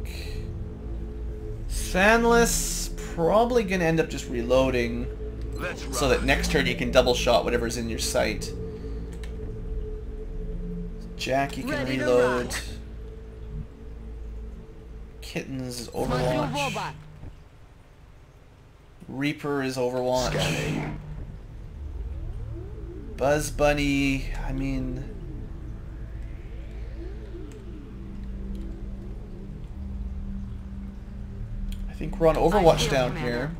Sandless, probably going to end up just reloading so that next turn you can double shot whatever's in your sight. Jack, you can reload. Kittens is Overwatch. Reaper is Overwatch. Buzz Bunny, I mean... I think we're on Overwatch down here.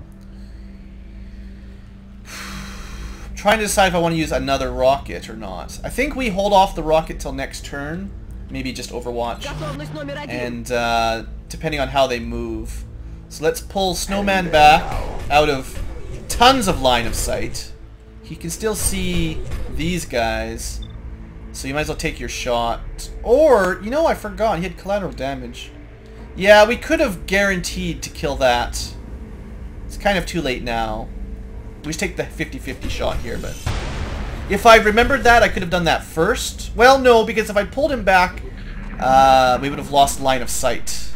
trying to decide if I want to use another rocket or not. I think we hold off the rocket till next turn. Maybe just Overwatch. And depending on how they move. So let's pull Snowman back out of tons of line of sight. He can still see these guys. So you might as well take your shot. Or, you know, I forgot. He had collateral damage. Yeah, we could have guaranteed to kill that. It's kind of too late now. We just take the 50-50 shot here, but... If I remembered that, I could have done that first. Well, no, because if I pulled him back, we would have lost line of sight.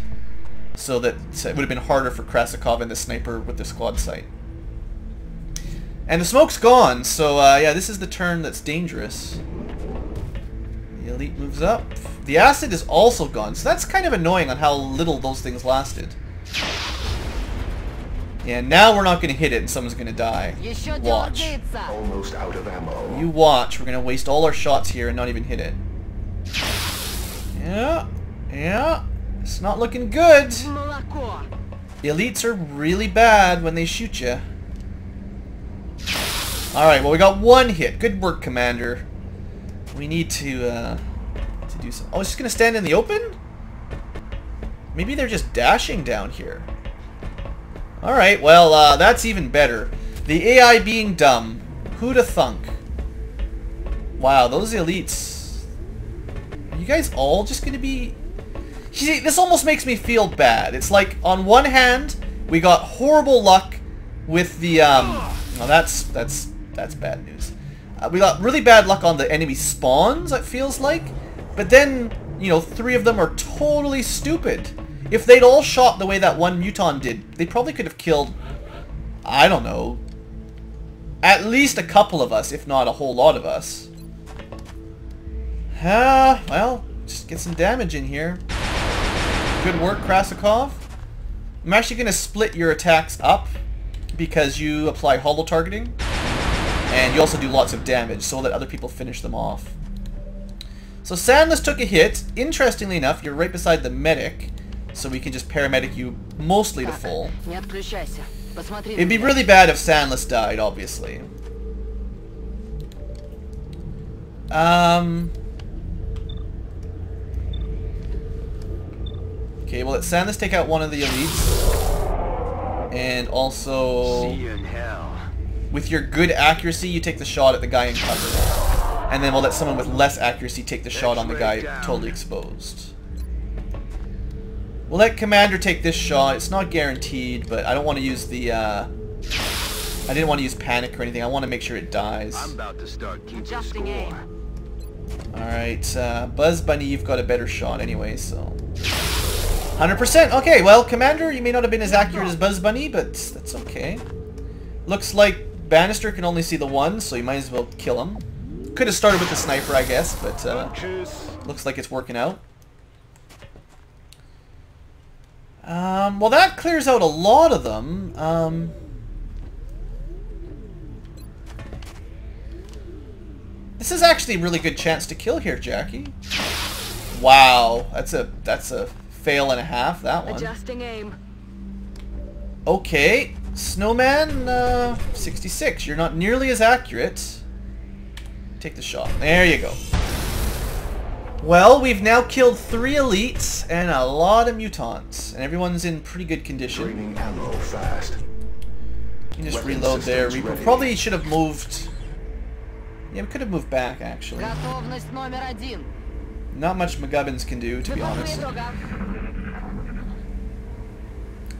So that it would have been harder for Krasikov and the sniper with the squad sight. And the smoke's gone, so yeah, this is the turn that's dangerous. The elite moves up. The acid is also gone, so that's kind of annoying on how little those things lasted. Yeah, now we're not going to hit it and someone's going to die. Watch. Almost out of ammo. You watch. We're going to waste all our shots here and not even hit it. Yeah. Yeah. It's not looking good. Elites are really bad when they shoot you. Alright, well we got one hit. Good work, Commander. We need to do some... Oh, it's just going to stand in the open? Maybe they're just dashing down here. Alright, well, that's even better. The AI being dumb. Who'da thunk? Wow, those elites. Are you guys all just gonna be... See, this almost makes me feel bad. It's like, on one hand, we got horrible luck with the, well, that's bad news. We got really bad luck on the enemy spawns, it feels like. But then, you know, 3 of them are totally stupid. If they'd all shot the way that one Muton did, they probably could have killed, I don't know, at least a couple of us, if not a whole lot of us. Well, just get some damage in here. Good work, Krasikov. I'm actually going to split your attacks up because you apply holo targeting. And you also do lots of damage, so that other people finish them off. So Sandless took a hit. Interestingly enough, you're right beside the medic. So we can just paramedic you mostly to full. It'd be really bad if Sandless died, obviously. Okay, well let Sandless take out one of the elites. And also... See you in hell. With your good accuracy, you take the shot at the guy in cover. And then we'll let someone with less accuracy take the shot on the guy totally exposed. We'll let Commander take this shot. It's not guaranteed, but I don't want to use the, I didn't want to use panic or anything. I want to make sure it dies. I'm about to start keeping score. Alright, Buzz Bunny, you've got a better shot anyway, so... 100%! Okay, well, Commander, you may not have been as accurate as Buzz Bunny, but that's okay. Looks like Bannister can only see the one, so you might as well kill him. Could have started with the sniper, I guess, but looks like it's working out. Well, that clears out a lot of them. This is actually a really good chance to kill here, Jackie. Wow, that's a fail and a half, that one. Adjusting aim. Okay, Snowman, 66. You're not nearly as accurate. Take the shot. There you go. Well, we've now killed 3 elites and a lot of mutants, and everyone's in pretty good condition. Draining ammo fast. You can just reload there. We probably should have moved. Yeah, we could have moved back, actually. Not much McGubbins can do, to be honest.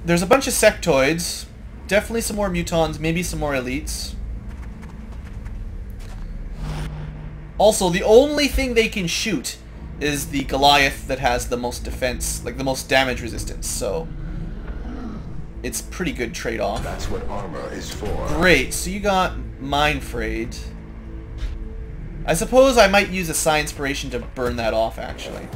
There's a bunch of sectoids. Definitely some more mutons, maybe some more elites. Also, the only thing they can shoot is the Goliath that has the most defense, like the most damage resistance, so it's pretty good trade-off. That's what armor is for. Great, so you got Mind Frayed. I suppose I might use a Psi Inspiration to burn that off, actually.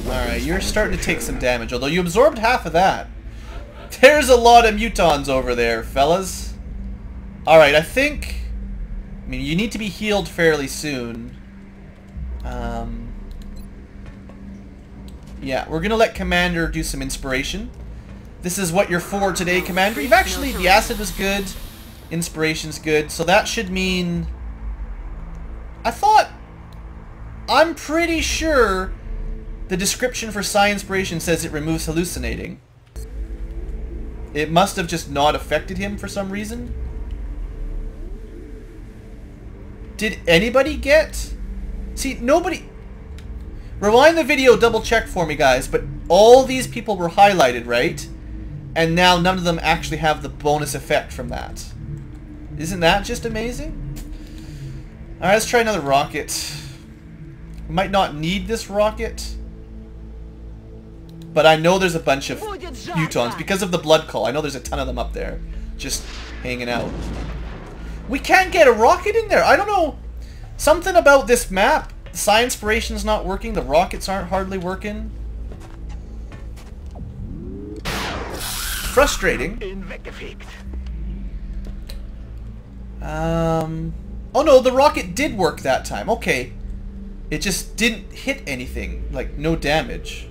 Alright, you're starting to take some damage, although you absorbed half of that. There's a lot of mutons over there, fellas. Alright, I think... I mean, you need to be healed fairly soon. Yeah, we're gonna let Commander do some inspiration. This is what you're for today, Commander. You've actually, the acid was good, inspiration's good, so that should mean... I'm pretty sure the description for Psi Inspiration says it removes hallucinating. It must have just not affected him for some reason. Did anybody get... See, nobody... Rewind the video, double check for me, guys, but all these people were highlighted, right? And now none of them actually have the bonus effect from that. Isn't that just amazing? Alright, let's try another rocket. We might not need this rocket. But I know there's a bunch of mutons because of the blood call. I know there's a ton of them up there just hanging out. We can't get a rocket in there. I don't know. Something about this map. The Psi Inspiration's not working. The rockets aren't hardly working. Frustrating. Oh no, the rocket did work that time. Okay. It just didn't hit anything. Like, no damage.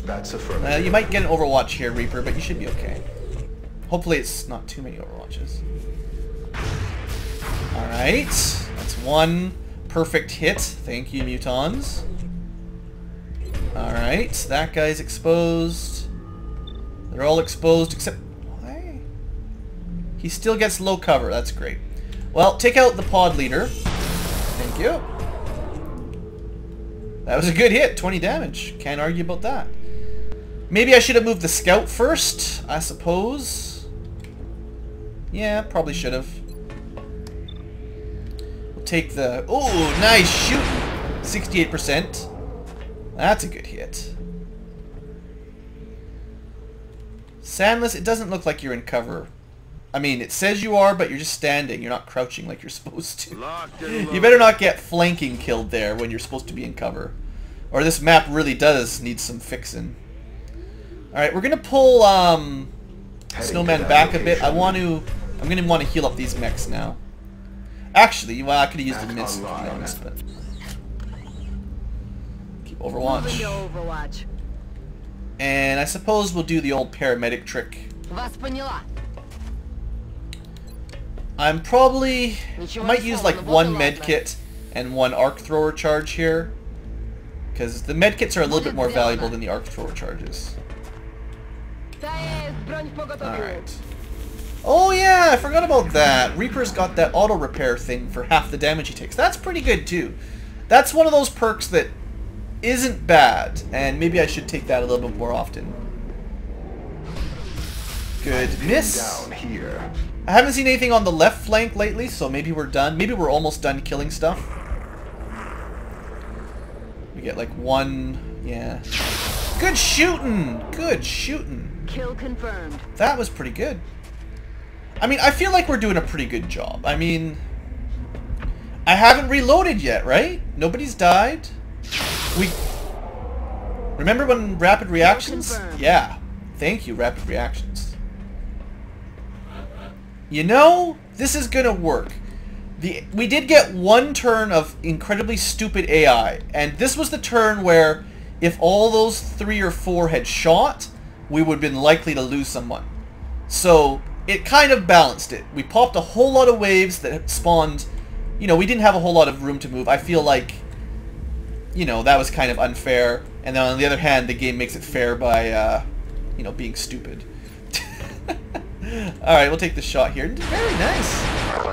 That's affirmative. You might get an Overwatch here, Reaper, but you should be okay. Hopefully it's not too many Overwatches. Alright. That's one perfect hit. Thank you, Mutons. Alright. That guy's exposed. They're all exposed except... Why? He still gets low cover. That's great. Well, take out the pod leader. Thank you. That was a good hit. 20 damage. Can't argue about that. Maybe I should have moved the scout first, I suppose. Yeah, probably should have. We'll take the... Oh, nice shooting. 68%. That's a good hit. Sandless, it doesn't look like you're in cover. I mean, it says you are, but you're just standing. You're not crouching like you're supposed to. You better not get flanking killed there when you're supposed to be in cover. Or this map really does need some fixing. Alright, we're gonna pull Snowman back a bit. I'm gonna want to heal up these mechs now. Actually, well, I could have used the mist, to be honest, but keep Overwatch. And I suppose we'll do the old paramedic trick. I might use like one medkit and one arc thrower charge here, because the medkits are a little bit more valuable than the arc thrower charges. Alright. Oh yeah, I forgot about that. Reaper's got that auto repair thing for half the damage he takes. That's pretty good too. That's one of those perks that isn't bad, and maybe I should take that a little bit more often. Good miss. Down here. I haven't seen anything on the left flank lately, so maybe we're done. Maybe we're almost done killing stuff. We get like one, yeah. Good shooting! Good shooting. Kill confirmed. That was pretty good. I mean, I feel like we're doing a pretty good job. I mean, I haven't reloaded yet, right? Nobody's died. Remember when rapid reactions? Yeah. Thank you, rapid reactions. You know, this is gonna work. We did get one turn of incredibly stupid AI, and this was the turn where if all those 3 or 4 had shot, we would have been likely to lose someone. So it kind of balanced it. We popped a whole lot of waves that spawned, you know, we didn't have a whole lot of room to move. I feel like, you know, that was kind of unfair. And then on the other hand, the game makes it fair by, you know, being stupid. Alright, we'll take the shot here. Very nice.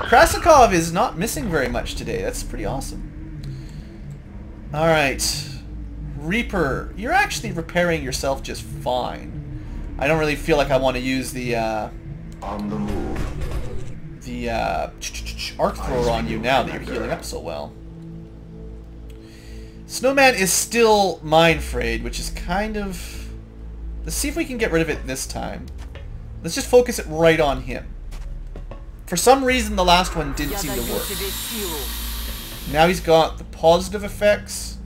Krasikov is not missing very much today. That's pretty awesome. Alright. Reaper, you're actually repairing yourself just fine. I don't really feel like I want to use the, on the move. The, arc thrower on you now that you're healing up so well. Snowman is still mind frayed, which is kind of... Let's see if we can get rid of it this time. Let's just focus it right on him. For some reason, the last one didn't seem to work. Now he's got the positive effects.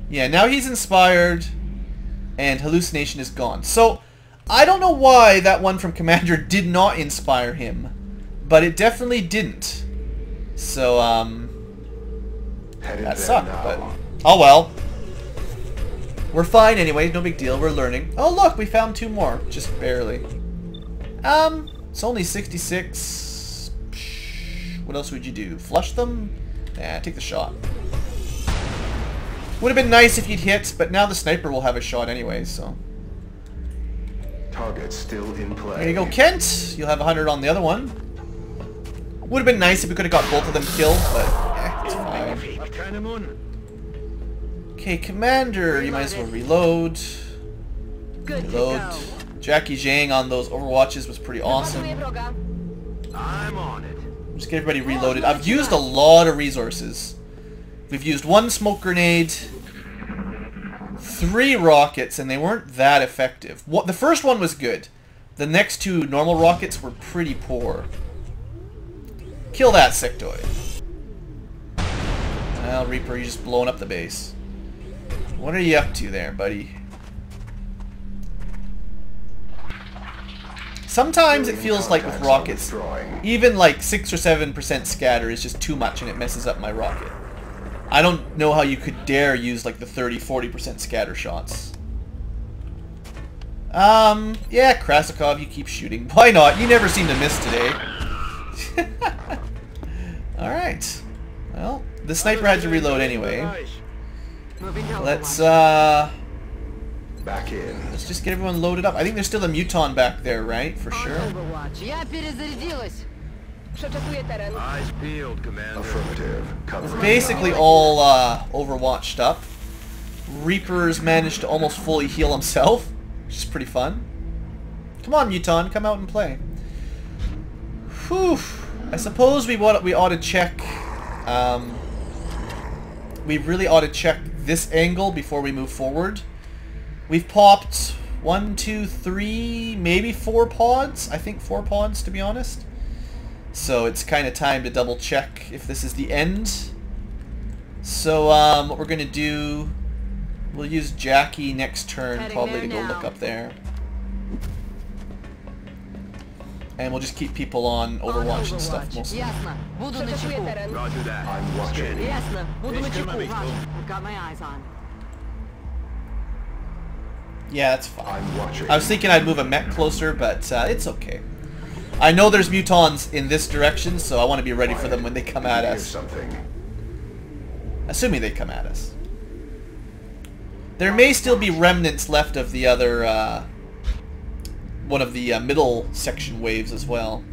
Yeah, now he's inspired, and hallucination is gone. So, I don't know why that one from Commander did not inspire him, but it definitely didn't. So, that sucked, but oh well. We're fine anyway, no big deal, we're learning. Oh look, we found 2 more, just barely. It's only 66. What else would you do? Flush them? Nah, take the shot. Would have been nice if you'd hit, but now the sniper will have a shot anyway, so. Target still in play. There you go, Kent. You'll have 100 on the other one. Would have been nice if we could have got both of them killed, but it's fine. Okay, Commander, you might as well reload. Reload. Jackie Zhang on those Overwatches was pretty awesome. I'm on it. Just get everybody reloaded. I've used a lot of resources. We've used 1 smoke grenade, 3 rockets, and they weren't that effective. The first one was good. The next 2 normal rockets were pretty poor. Kill that sectoid. Well, Reaper, you're just blowing up the base. What are you up to there, buddy? Sometimes it feels like with rockets, even like 6 or 7% scatter is just too much and it messes up my rocket. I don't know how you could dare use like the 30-40% scatter shots. Yeah, Krasikov, you keep shooting. Why not? You never seem to miss today. Alright. Well, the sniper had to reload anyway. Let's back in. Let's just get everyone loaded up. I think there's still a muton back there, right? For sure. Eyes peeled, Commander. Affirmative. Cover. Basically all Overwatched up. Reaper's managed to almost fully heal himself, which is pretty fun. Come on, Muton, come out and play. Whew. I suppose we ought to check. We really ought to check this angle before we move forward. We've popped 1, 2, 3, maybe 4 pods. I think 4 pods, to be honest. So it's kind of time to double check if this is the end. So what we're going to do, we'll use Jackie next turn probably to go look up there. And we'll just keep people on Overwatch and stuff mostly. Roger that. I'm watching. Got my eyes on. Yeah, that's fine. I'm watching. I was thinking I'd move a mech closer, but it's okay. I know there's mutons in this direction, so I want to be ready for them when they come at us. Something. Assuming they come at us. There may still be remnants left of the other, one of the middle section waves as well.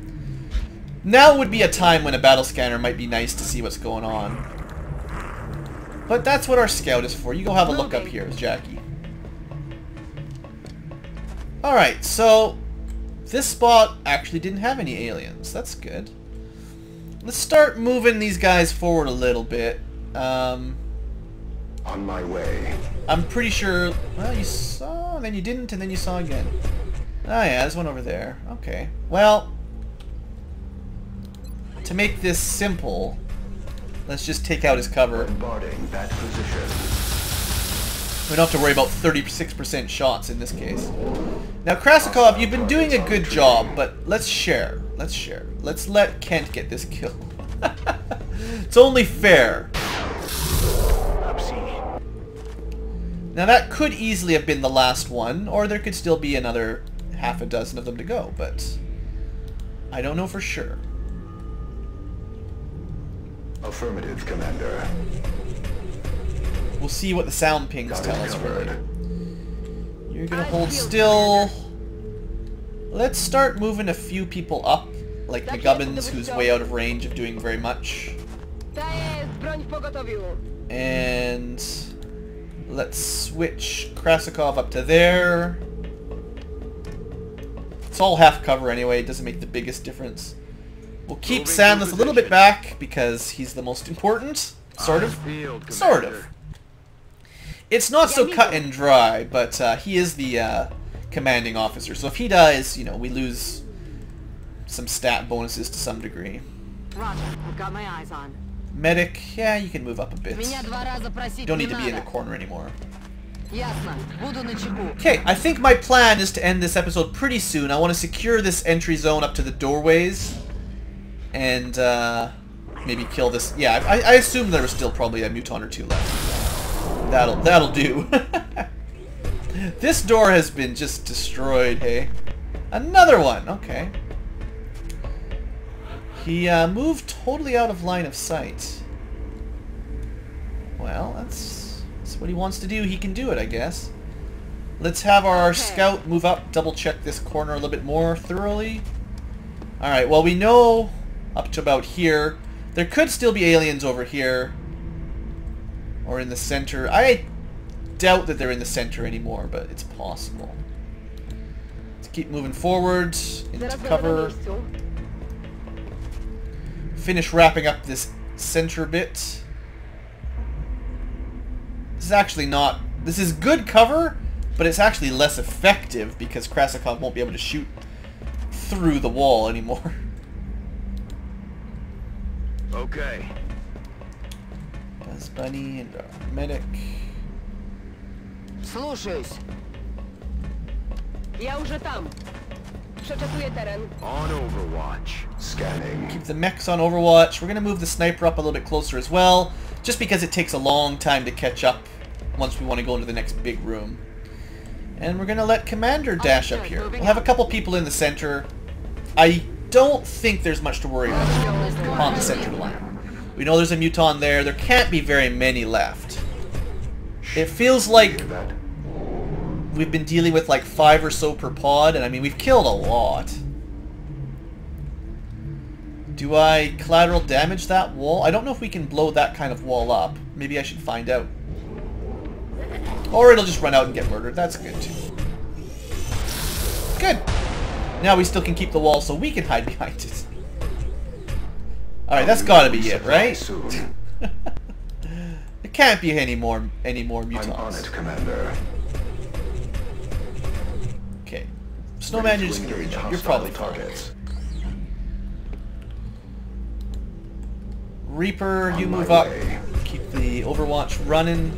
Now would be a time when a battle scanner might be nice to see what's going on. But that's what our scout is for. You go have a look up here, Jackie. Alright, so this spot actually didn't have any aliens. That's good. Let's start moving these guys forward a little bit. On my way. I'm pretty sure... Well, you saw, and then you didn't, and then you saw again. Oh yeah, there's one over there. Okay. Well, to make this simple, let's just take out his cover. Bombarding that position. We don't have to worry about 36% shots in this case. Now, Krasikov, you've been doing a good job, but let's share. Let's share. Let's let Kent get this kill. It's only fair. Now, that could easily have been the last one, or there could still be another half a dozen of them to go, but I don't know for sure. Affirmative, Commander. We'll see what the sound pings tell us for covered. later. You're gonna hold still. Let's start moving a few people up, like McGubbins, who's way out of range of doing very much. And let's switch Krasikov up to there. It's all half cover anyway, it doesn't make the biggest difference. We'll keep Sandless a little bit back because he's the most important. Sort of. Sort of. It's not so cut and dry, but he is the commanding officer. So if he dies, you know, we lose some stat bonuses to some degree. Roger, I've got my eyes on. Medic, yeah, you can move up a bit. Don't need to be in the corner anymore. Okay, I think my plan is to end this episode pretty soon. I want to secure this entry zone up to the doorways. And maybe kill this. Yeah, I assume there was still probably a muton or two left. That'll do. This door has been just destroyed, hey? Another one! Okay. He moved totally out of line of sight. Well, that's what he wants to do. He can do it, I guess. Let's have our scout move up, double check this corner a little bit more thoroughly. Alright, well we know up to about here. There could still be aliens over here. Or in the center. I doubt that they're in the center anymore, but it's possible. Let's keep moving forward into cover. Finish wrapping up this center bit. This is actually not... This is good cover, but it's actually less effective because Krasikov won't be able to shoot through the wall anymore. Okay. Buzz Bunny and our medic. Слушаюсь. Я уже там. Przeczekuję teren. On Overwatch. Scanning. Keep the mechs on Overwatch. We're going to move the sniper up a little bit closer as well, just because it takes a long time to catch up once we want to go into the next big room. And we're going to let Commander dash up here. We'll have a couple people in the center. I don't think there's much to worry about on the center line. We know there's a muton there. There can't be very many left. It feels like we've been dealing with like 5 or so per pod, and I mean, we've killed a lot. Do I collateral damage that wall? I don't know if we can blow that kind of wall up. Maybe I should find out. Or it'll just run out and get murdered. That's good too. Good. Now we still can keep the wall so we can hide behind it. Alright, that's gotta be it, right? There can't be any more mutants. I'm on it, Commander. Okay. Snowman, you're just gonna reach out. You're probably targets. Reaper, you move up. Keep the Overwatch running.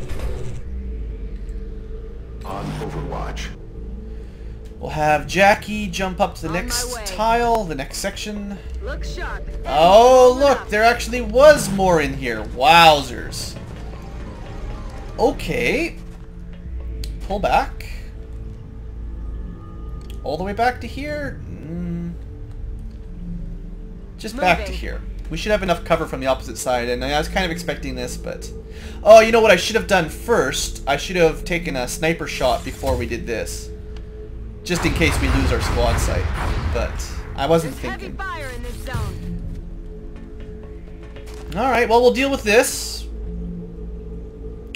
On Overwatch. We'll have Jackie jump up to the next tile, the next section. Look sharp. Oh, look, there actually was more in here. Wowzers. Okay. Pull back. All the way back to here? Just back to here. We should have enough cover from the opposite side, and I was kind of expecting this, but... Oh, you know what I should have done first? I should have taken a sniper shot before we did this. Just in case we lose our squad sight. But I wasn't thinking. Fire in this zone. Alright, well, we'll deal with this.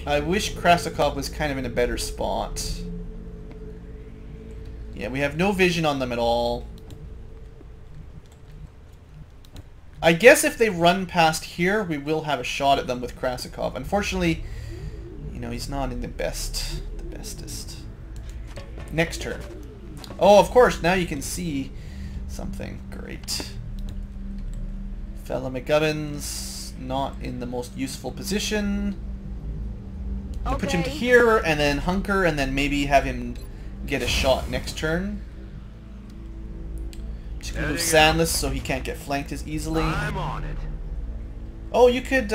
I wish Krasikov was kind of in a better spot. Yeah, we have no vision on them at all. I guess if they run past here, we will have a shot at them with Krasikov. Unfortunately, you know, he's not in the bestest. Next turn. Oh, of course, now you can see something. Great. Fella McGubbins, not in the most useful position. I'll put him here, and then hunker, and then maybe have him get a shot next turn. Just gonna move Sandless so he can't get flanked as easily. I'm on it. Oh, you could,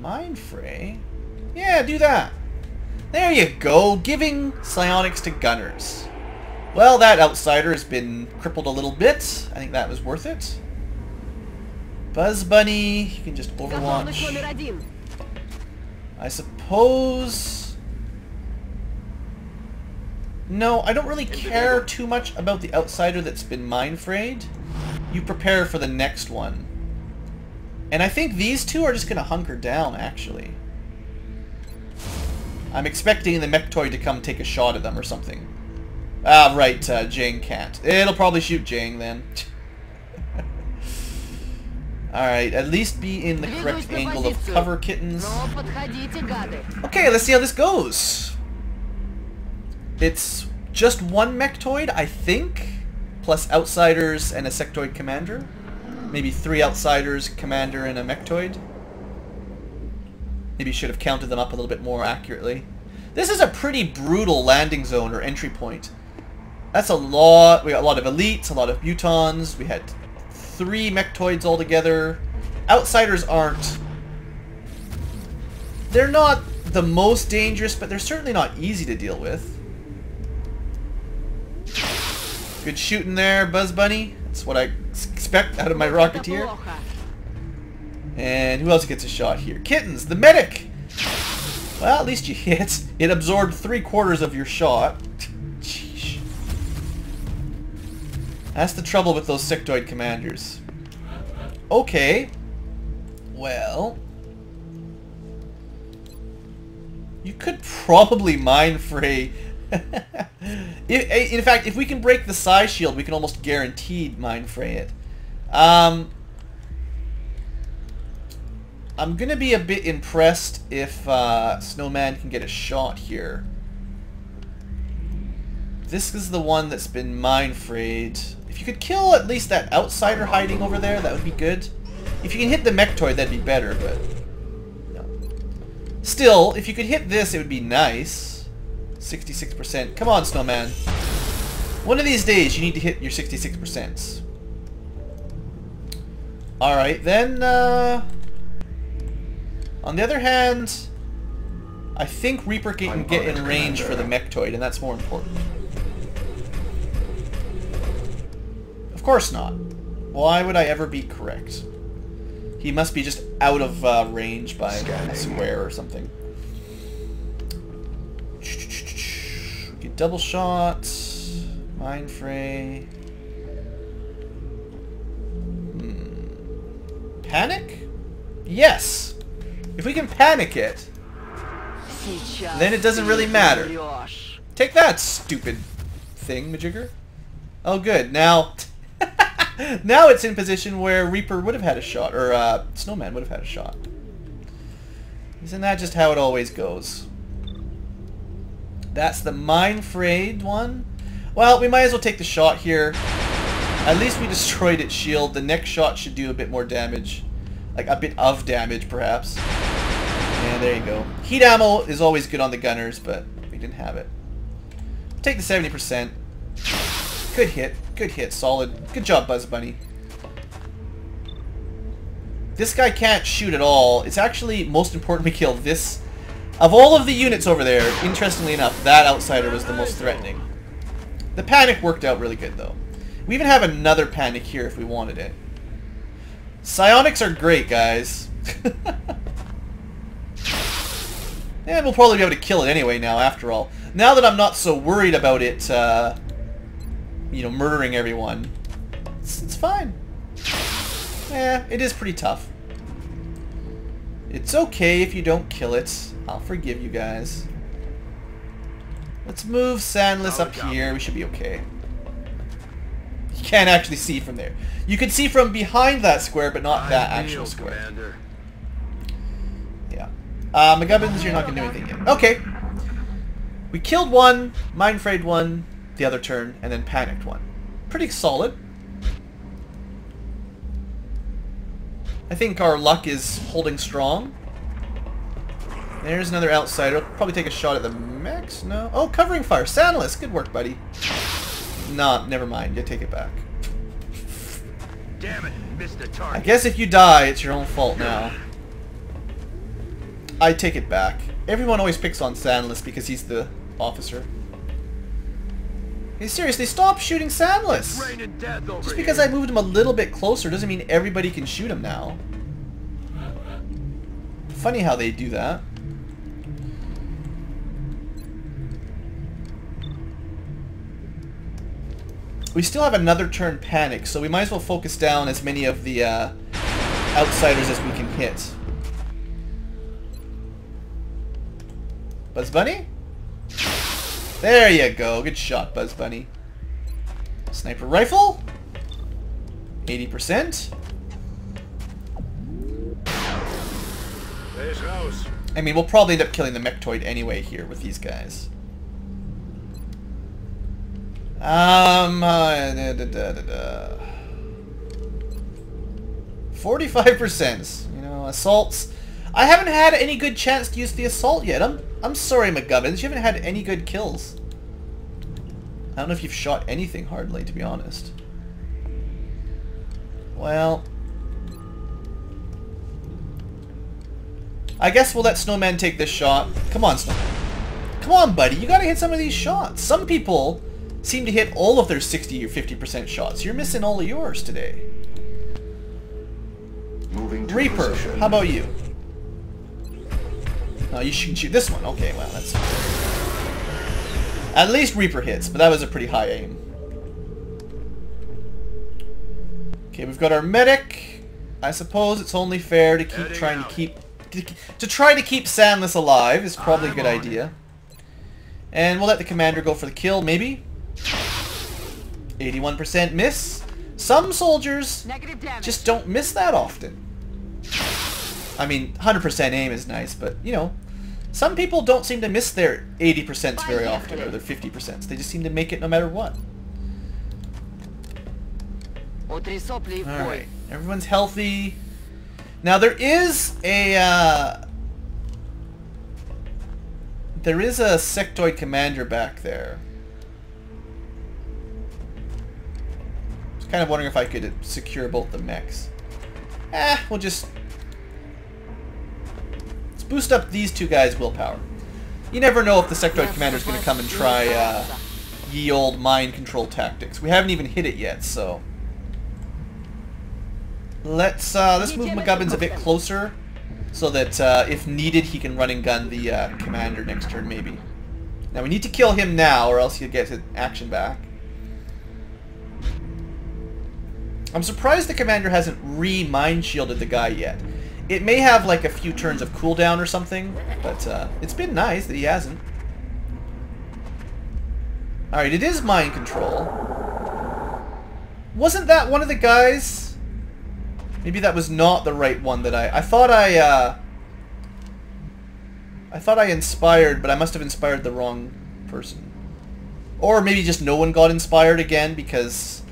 Mind Fray? Yeah, do that. There you go, giving psionics to gunners. Well, that outsider has been crippled a little bit. I think that was worth it. Buzz Bunny, you can just Overwatch. I suppose... No, I don't really care too much about the outsider that's been mind-frayed. You prepare for the next one. And I think these two are just going to hunker down, actually. I'm expecting the Mechtoid to come take a shot at them or something. Ah, right, Jang can't. It'll probably shoot Jang then. Alright, at least be in the correct angle of cover, kittens. Okay, let's see how this goes. It's just one Mechtoid, I think, plus outsiders and a sectoid commander. Maybe 3 outsiders, commander, and a Mechtoid. Maybe should have counted them up a little bit more accurately. This is a pretty brutal landing zone or entry point. That's a lot. We got a lot of elites, a lot of mutons. We had 3 Mechtoids altogether. Outsiders aren't... They're not the most dangerous, but they're certainly not easy to deal with. Good shooting there, Buzz Bunny. That's what I expect out of my Rocketeer. And who else gets a shot here? Kittens, the medic! Well, at least you hit. It absorbed 3/4 of your shot. Jeez. That's the trouble with those sectoid commanders. Okay. Well... you could probably mind fray... in fact, if we can break the psi shield, we can almost guaranteed mind fray it. I'm gonna be a bit impressed if Snowman can get a shot here. This is the one that's been mind frayed. If you could kill at least that outsider hiding over there, that would be good. If you can hit the mechtoid, that'd be better, but no. Still, if you could hit this, it would be nice. 66%. Come on, Snowman. One of these days, you need to hit your 66%. Alright, then, on the other hand, I think Reaper can get in range for the mechtoid, and that's more important. Of course not. Why would I ever be correct? He must be just out of range by a square or something. Get double shot. Mind fray. Panic? Yes! If we can panic it, then it doesn't really matter. Take that, stupid thing, Majigger. Oh good, now... now it's in position where Reaper would have had a shot, or Snowman would have had a shot. Isn't that just how it always goes? That's the mind frayed one. Well, we might as well take the shot here. At least we destroyed its shield. The next shot should do a bit more damage. Like a bit of damage, perhaps. And there you go. Heat ammo is always good on the gunners, but we didn't have it. Take the 70%. Good hit. Good hit. Solid. Good job, Buzz Bunny. This guy can't shoot at all. It's actually most important we kill this. Of all of the units over there, interestingly enough, that outsider was the most threatening. The panic worked out really good, though. We even have another panic here if we wanted it. Psionics are great, guys. And we'll probably be able to kill it anyway now, after all. Now that I'm not so worried about it, you know, murdering everyone, it's fine. Yeah, it is pretty tough. It's okay if you don't kill it. I'll forgive you guys. Let's move Sandless up here. We should be okay. You can't actually see from there. You can see from behind that square, but not that actual square. Commander. Yeah. McGubbins, you're not going to do anything yet. Okay. We killed one, mind frayed one, the other turn, and then panicked one. Pretty solid. I think our luck is holding strong. There's another outsider. I'll probably take a shot at the mechs. No. Oh, covering fire. Sandless. Good work, buddy. Nah, never mind. You take it back. Damn it, missed the target. I guess if you die, it's your own fault now. I take it back. Everyone always picks on Sandless because he's the officer. Hey, seriously, stop shooting Sandless! It's raining death over Just because here. I moved him a little bit closer doesn't mean everybody can shoot him now. Funny how they do that. We still have another turn panic, so we might as well focus down as many of the outsiders as we can hit. Buzz Bunny? There you go. Good shot, Buzz Bunny. Sniper rifle? 80%. There's Rose. I mean, we'll probably end up killing the mechtoid anyway here with these guys. 45%. You know, assaults. I haven't had any good chance to use the assault yet. I'm sorry, McGubbins. You haven't had any good kills. I don't know if you've shot anything hardly, to be honest. Well, I guess we'll let Snowman take this shot. Come on, Snowman. Come on, buddy. You gotta hit some of these shots. Some people seem to hit all of their 60 or 50% shots. You're missing all of yours today. Moving to Reaper, position. how about you? Oh, you should shoot this one. Okay, well, that's... At least Reaper hits, but that was a pretty high aim. Okay, we've got our medic. I suppose it's only fair to keep trying to keep... To try to keep Sandless alive is probably a good idea. And we'll let the commander go for the kill, maybe. 81% miss. Some soldiers just don't miss that often. I mean, 100% aim is nice, but, you know, some people don't seem to miss their 80% very often, or their 50%. They just seem to make it no matter what. Alright, everyone's healthy. Now, there is a sectoid commander back there. I was kind of wondering if I could secure both the mechs. We'll just... Let's boost up these two guys' willpower. You never know if the sectoid commander is going to come and try ye old mind control tactics. We haven't even hit it yet, so... Let's move McGubbins a bit closer, so that if needed, he can run and gun the commander next turn, maybe. Now we need to kill him now, or else he'll get his action back. I'm surprised the commander hasn't re-mind shielded the guy yet. It may have like a few turns of cooldown or something, but it's been nice that he hasn't. Alright, it is mind control. Wasn't that one of the guys? Maybe that was not the right one that I thought I inspired, but I must have inspired the wrong person. Or maybe just no one got inspired again, because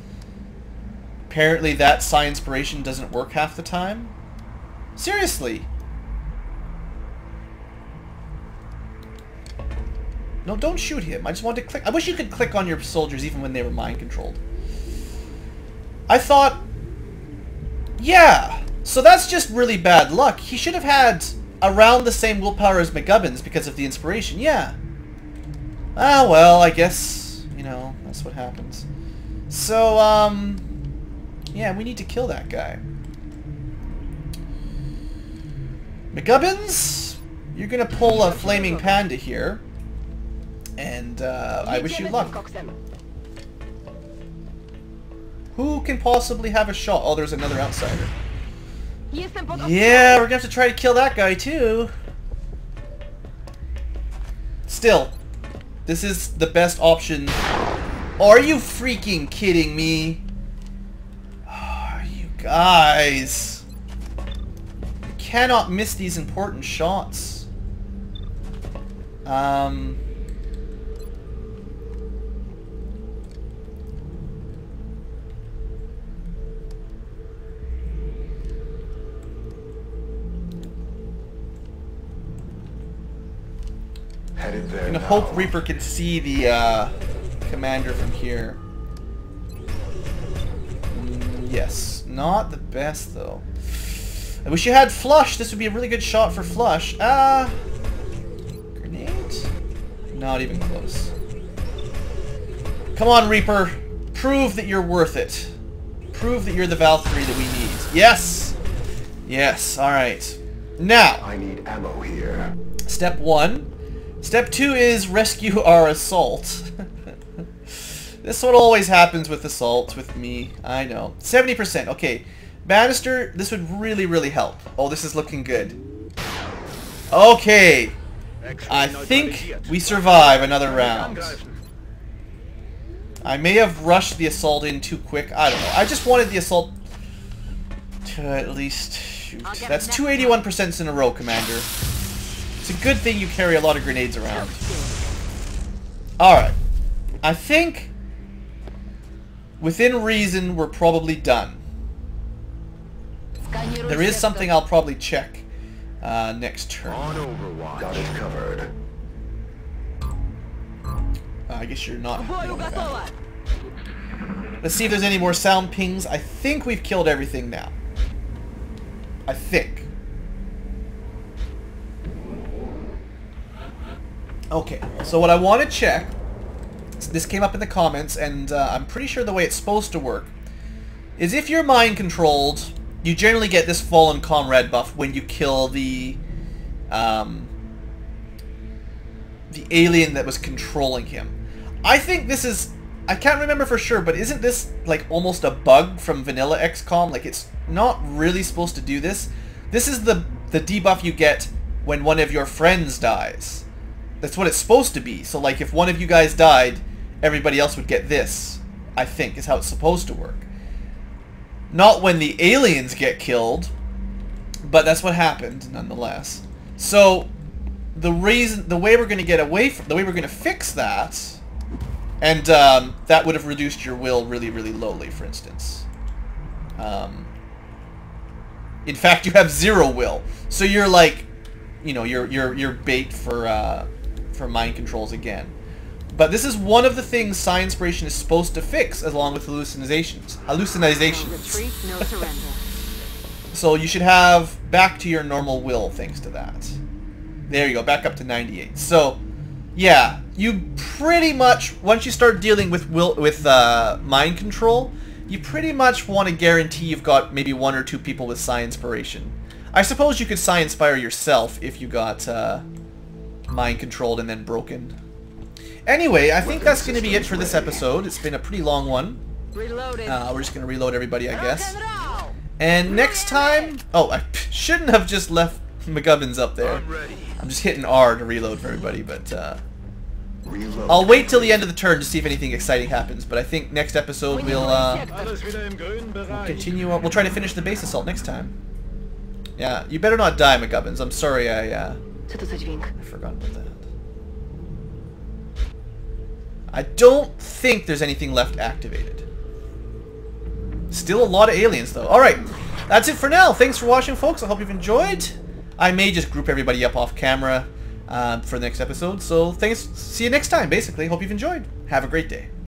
apparently that psi inspiration doesn't work half the time. Seriously. No, don't shoot him. I just want to click. I wish you could click on your soldiers even when they were mind controlled. I thought... Yeah, so that's just really bad luck. He should have had around the same willpower as McGubbins because of the inspiration, yeah. Ah, well, I guess, you know, that's what happens. So, yeah, we need to kill that guy. McGubbins, you're gonna pull a flaming panda here. And, I wish you luck. Who can possibly have a shot? Oh, there's another outsider. Yeah, we're gonna have to try to kill that guy too. Still, this is the best option. Oh, are you freaking kidding me? Oh, you guys. You cannot miss these important shots. Headed there I'm gonna now. hope Reaper can see the commander from here. Yes, not the best though. I wish you had flush. This would be a really good shot for flush. Grenade? Not even close. Come on, Reaper. Prove that you're worth it. Prove that you're the Valkyrie that we need. Yes! Yes, alright. Now, I need ammo here. step 1. Step 2 is rescue our assault. This one always happens with assault with me. I know. 70%. Okay. Bannister, this would really, really help. Oh, this is looking good. Okay. I think we survive another round. I may have rushed the assault in too quick. I don't know. I just wanted the assault to at least shoot. That's 281% in a row, Commander. It's a good thing you carry a lot of grenades around. Alright. I think within reason we're probably done. There is something I'll probably check next turn. On Overwatch. Got it covered. I guess you're not. Let's see if there's any more sound pings. I think we've killed everything now. I think. Okay, so what I want to check is this came up in the comments, and I'm pretty sure the way it's supposed to work is if you're mind controlled, you generally get this fallen comrade buff when you kill the alien that was controlling him. I think this is, I can't remember for sure, but isn't this like almost a bug from vanilla XCOM? Like, it's not really supposed to do this. This is the debuff you get when one of your friends dies. That's what it's supposed to be. So like if one of you guys died, everybody else would get this, I think, is how it's supposed to work. Not when the aliens get killed, but that's what happened nonetheless. So the way we're going to get away from, the way we're going to fix that, and that would have reduced your will really, really lowly, for instance. In fact, you have 0 will, so you're like, you know, you're bait for mind controls again. But this is one of the things Psi Inspiration is supposed to fix, along with hallucinations. No retreat, no surrender. So you should have back to your normal will thanks to that. There you go, back up to 98. So, yeah, you pretty much, once you start dealing with mind control, you pretty much want to guarantee you've got maybe 1 or 2 people with Psi Inspiration. I suppose you could Psi Inspire yourself if you got mind controlled and then broken. Anyway, I think that's going to be it for this episode. It's been a pretty long one. Reloading. We're just going to reload everybody, I guess. Rock and roll. And next time... Oh, I shouldn't have just left McGubbins up there. I'm ready. I'm just hitting R to reload for everybody, but... Reload. I'll wait till the end of the turn to see if anything exciting happens, but I think next episode we'll Alles wieder im grünen Bereich. continue on. We'll try to finish the base assault next time. Yeah, you better not die, McGubbins. I'm sorry I forgot about that. I don't think there's anything left activated. Still a lot of aliens, though. Alright, that's it for now. Thanks for watching, folks. I hope you've enjoyed. I may just group everybody up off camera for the next episode. So thanks. See you next time, basically. Hope you've enjoyed. Have a great day.